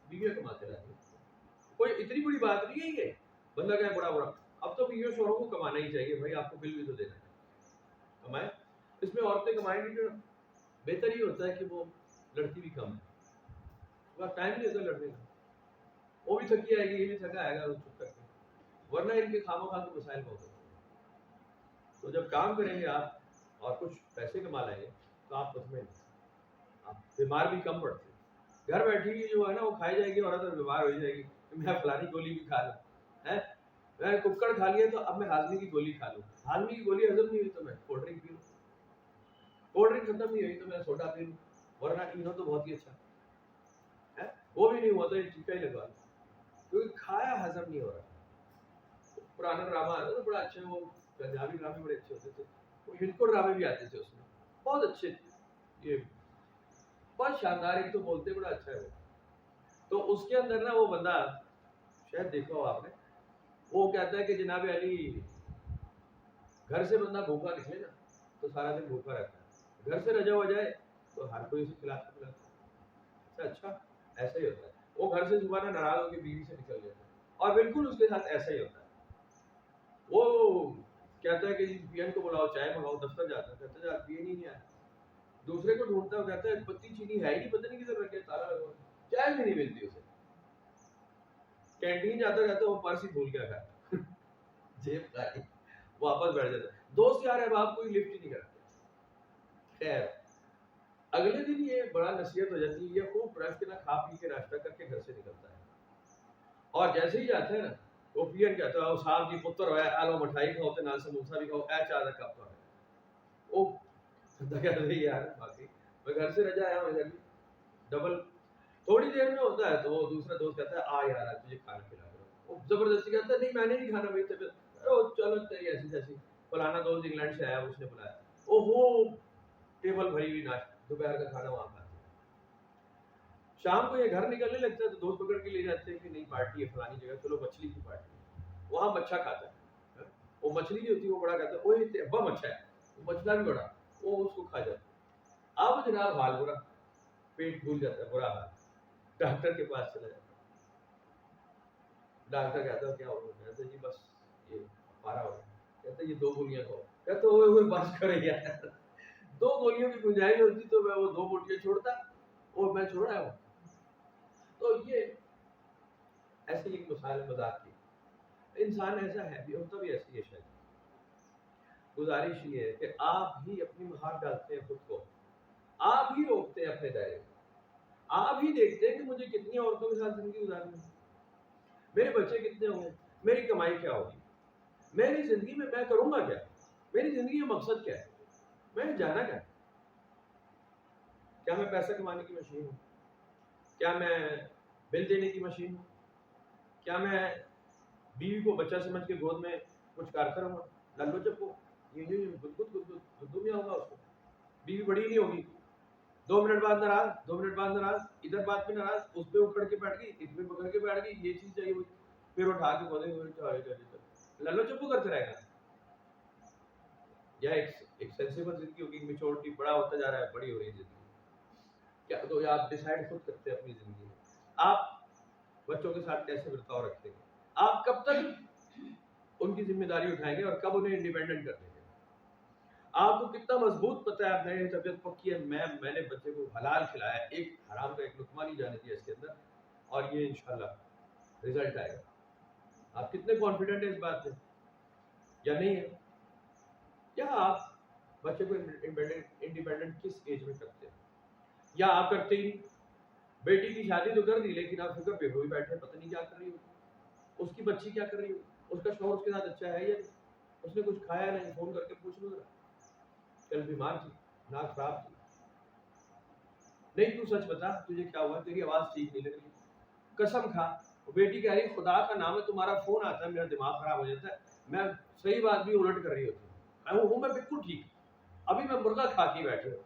بیویاں کماتے رہتے ہیں، کوئی اتنی بڑی بات نہیں ہے یہ، بندہ کہے بڑا بڑا. اب تو بیویوں شوہروں کو کمانا ہی چاہیے بھائی، آپ کو بل بھی تو دینا ہے، کمائے. اس میں عورتیں کمائیں گی تو بہتر ہی ہوتا ہے کہ وہ لڑکی بھی کم ہے، ٹائم نہیں ہوتا لڑنے کا، وہ بھی تھکی آئے گی یہ بھی تھکا آئے گا چپ کر کے، ورنہ ان کے خام و خواہ کے مسائل بہت ہوتے ہیں. تو جب کام کریں گے آپ اور کچھ پیسے کما لیں گے تو آپ مطمئن، آپ بیمار بھی کم پڑتے ہیں. گھر بیٹھی جو ہے نا وہ کھائی جائے گی عورت اور بیمار ہو جائے گی، میں فلانی گولی بھی کھا لوں، میں ککڑ کھا لیا تو اب میں ہاضمے کی گولی کھا لوں، ہاضمے کی گولی ہضم نہیں ہوئی تو میں کولڈ ڈرنک پی لوں، کولڈ ڈرنک ختم نہیں ہوئی تو میں سوڈا پی لوں، ورنہ انہوں تو بہت ہی اچھا ہے، وہ بھی نہیں ہوا تو ایک ٹیکا ہی لگوا لوں، کیونکہ کھایا ہضم نہیں ہو رہا. پرانا ڈرامہ آتا تھا بڑا اچھا، وہ پنجابی ڈرامے بڑے اچھے ہوتے تھے، وہ ہندکو ڈرامے بھی آتے تھے اس میں بہت اچھے، یہ بہت شاندار، ایک تو بولتے بڑا اچھا ہے وہ. تو اس کے اندر نا وہ بندہ شاید دیکھا ہو آپ نے، وہ کہتا ہے کہ جناب علی گھر سے بندہ بھوکا نکلے نا تو سارا دن بھوکا رہتا ہے، گھر سے رجا ہو جائے تو ہر کوئی اسے کھلاتا پلاتا ہے. اچھا ایسا ہی ہوتا ہے، وہ گھر سے صبح ناراض ہو کے بیوی سے نکل جاتا ہے، اور بالکل اس کے ساتھ ایسا ہی ہوتا ہے. وہ کہتا ہے کہ پین کو بلاؤ چائے منگاؤ، دفتر جاتا ہے کہتا ہے پین ہی نہیں آیا، دوسرے کو ڈھونڈتا ہے کہتا ہے پتی چینی ہے ہی نہیں، پتہ نہیں کدھر رکھ کے تالا لگا، چائے بھی نہیں ملتی اسے. کینٹین جاتا رہتا وہ پرس ہی بھول گیا کھاتا جیب خالی، واپس بیٹھ جاتا. دوست یار احباب کوئی لفٹ ہی نہیں کرتے. خیر اگلے دن یہ بڑا نصیحت ہو جاتی ہے، یہ خوب برش کے نہ کھا پی کے ناشتہ کر کے گھر سے نکلتا ہے، اور جیسے ہی جاتا ہے نا وہ پین کہتا ہے صاحب جی پتر ہویا آلو مٹھائی کھاؤ تے نال سموسا بھی کھاؤ، اے چاہ دا کپ تو ہے. وہ بندہ کہتا ہے یار باقی میں گھر سے رجا آیا ہوں ڈبل. تھوڑی دیر میں ہوتا ہے تو وہ دوسرا دوست کہتا ہے آ یار تجھے کھانا کھلا رہا ہوں، وہ زبردستی کہتا ہے نہیں میں نے نہیں کھانا بھائی طبیعت، چلو تیری ایسی جیسی، فلانا دوست انگلینڈ سے آیا اس نے بلایا، او ہو ٹیبل بھری ہوئی ناشتہ دوپہر کا کھانا وہاں کھاتے ہیں. شام کو یہ گھر نکلنے لگتا ہے تو دوست پکڑ کے لے جاتے ہیں کہ نہیں پارٹی ہے فلانی جگہ، چلو مچھلی کی پارٹی ہے، وہاں مچھا کھاتا ہے. وہ مچھلی جو ہوتی ہے وہ بڑا کہتا ہے اوہ ابا مچھا ہے، وہ مچھلا بھی بڑا، وہ اس کو کھا جاتا ہے. اب جناب حال برا، پیٹ پھول جاتا ہے، برا حال، ڈاکٹر کے پاس چلا جاتا ہے. ڈاکٹر کہتا ہے کیا ہوگا، کہتا ہے جی بس یہ پارا ہو گیا، کہتا ہے یہ 2 گولیاں کھاؤ، کہتا ہے اوے بس کرے یار 2 گولیوں کی گنجائش ہوتی تو میں وہ 2 بوٹیاں چھوڑتا، وہ میں چھوڑا ہے وہ. تو یہ ایسے ایک مسائل مذاق کی، انسان ایسا ہے بھی ہوتا بھی ایسی ہے. شاید گزارش یہ ہے کہ آپ ہی اپنی مہار ڈالتے ہیں خود کو، آپ ہی روکتے ہیں اپنے دائرے کو، آپ ہی دیکھتے ہیں کہ مجھے کتنی عورتوں کے ساتھ زندگی گزارنی ہے، میرے بچے کتنے ہوں گے، میری کمائی کیا ہوگی، میری زندگی میں میں کروں گا کیا، میری زندگی کا مقصد کیا ہے، میں جانا کیا میں پیسہ کمانے کی مشین ہوں، کیا میں بل دینے کی مشین ہوں، کیا میں بیوی کو بچہ سمجھ کے گود میں کچھ کار کروں گا، للو چپو یہ گدو میں ہوگا، اس کو بیوی بڑی نہیں ہوگی، 2 منٹ بعد ناراض، 2 منٹ بعد ناراض، ادھر بات پہ ناراض، اس پہ اکھڑ کے بیٹھ گئی، اس پہ پکڑ کے بیٹھ گئی، یہ چیز چاہیے ہوئی، پھر اٹھا کے بولے للو چپو کرتے رہے گا. یا ایک سینسیبل زندگی ہوگی، میچورٹی بڑا ہوتا جا رہا ہے، بڑی ہو رہی ہے زندگی کیا، تو آپ ڈیسائیڈ خود کرتے ہیں اپنی زندگی میں آپ بچوں کے ساتھ کیسے برتاؤ رکھیں گے، آپ کب تک ان کی ذمہ داری اٹھائیں گے اور کب انہیں انڈیپینڈنٹ کر دیں گے. آپ کو کتنا مضبوط پتہ ہے، میری طبیعت پکی ہے، میں نے بچے کو حلال کھلایا، ایک حرام کا ایک لقمہ نہیں جانے دیا اس کے اندر، اور یہ انشاءاللہ رزلٹ آئے گا. آپ کتنے کانفیڈنٹ ہیں اس بات پہ یا نہیں ہے؟ یا آپ بچے کو انڈیپینڈنٹ کس ایج میں کرتے ہیں، یا آپ کرتے ہی نہیں، بیٹی کی شادی تو کر دی لیکن آپ فکر پہ ہوئی بیٹھے پتہ نہیں کیا کر رہی ہو، اس کی بچی کیا کر رہی ہو، اس کا شوہر اس کے ساتھ اچھا ہے یا نہیں، اس نے کچھ کھایا نہیں، فون کر کے پوچھ لو ذرا، کل بیمار تھی، ناک خراب تھی. نہیں تو سچ بتا تجھے کیا ہوا, تیری آواز ٹھیک نہیں لگ رہی. قسم کھا. بیٹی کہہ رہی خدا کا نام ہے تمہارا فون آتا ہے میرا دماغ خراب ہو جاتا ہے, میں صحیح بات بھی الٹ کر رہی ہوتی ہوں, میں بالکل ٹھیک, ابھی میں مرغا کھا کے بیٹھے ہوں.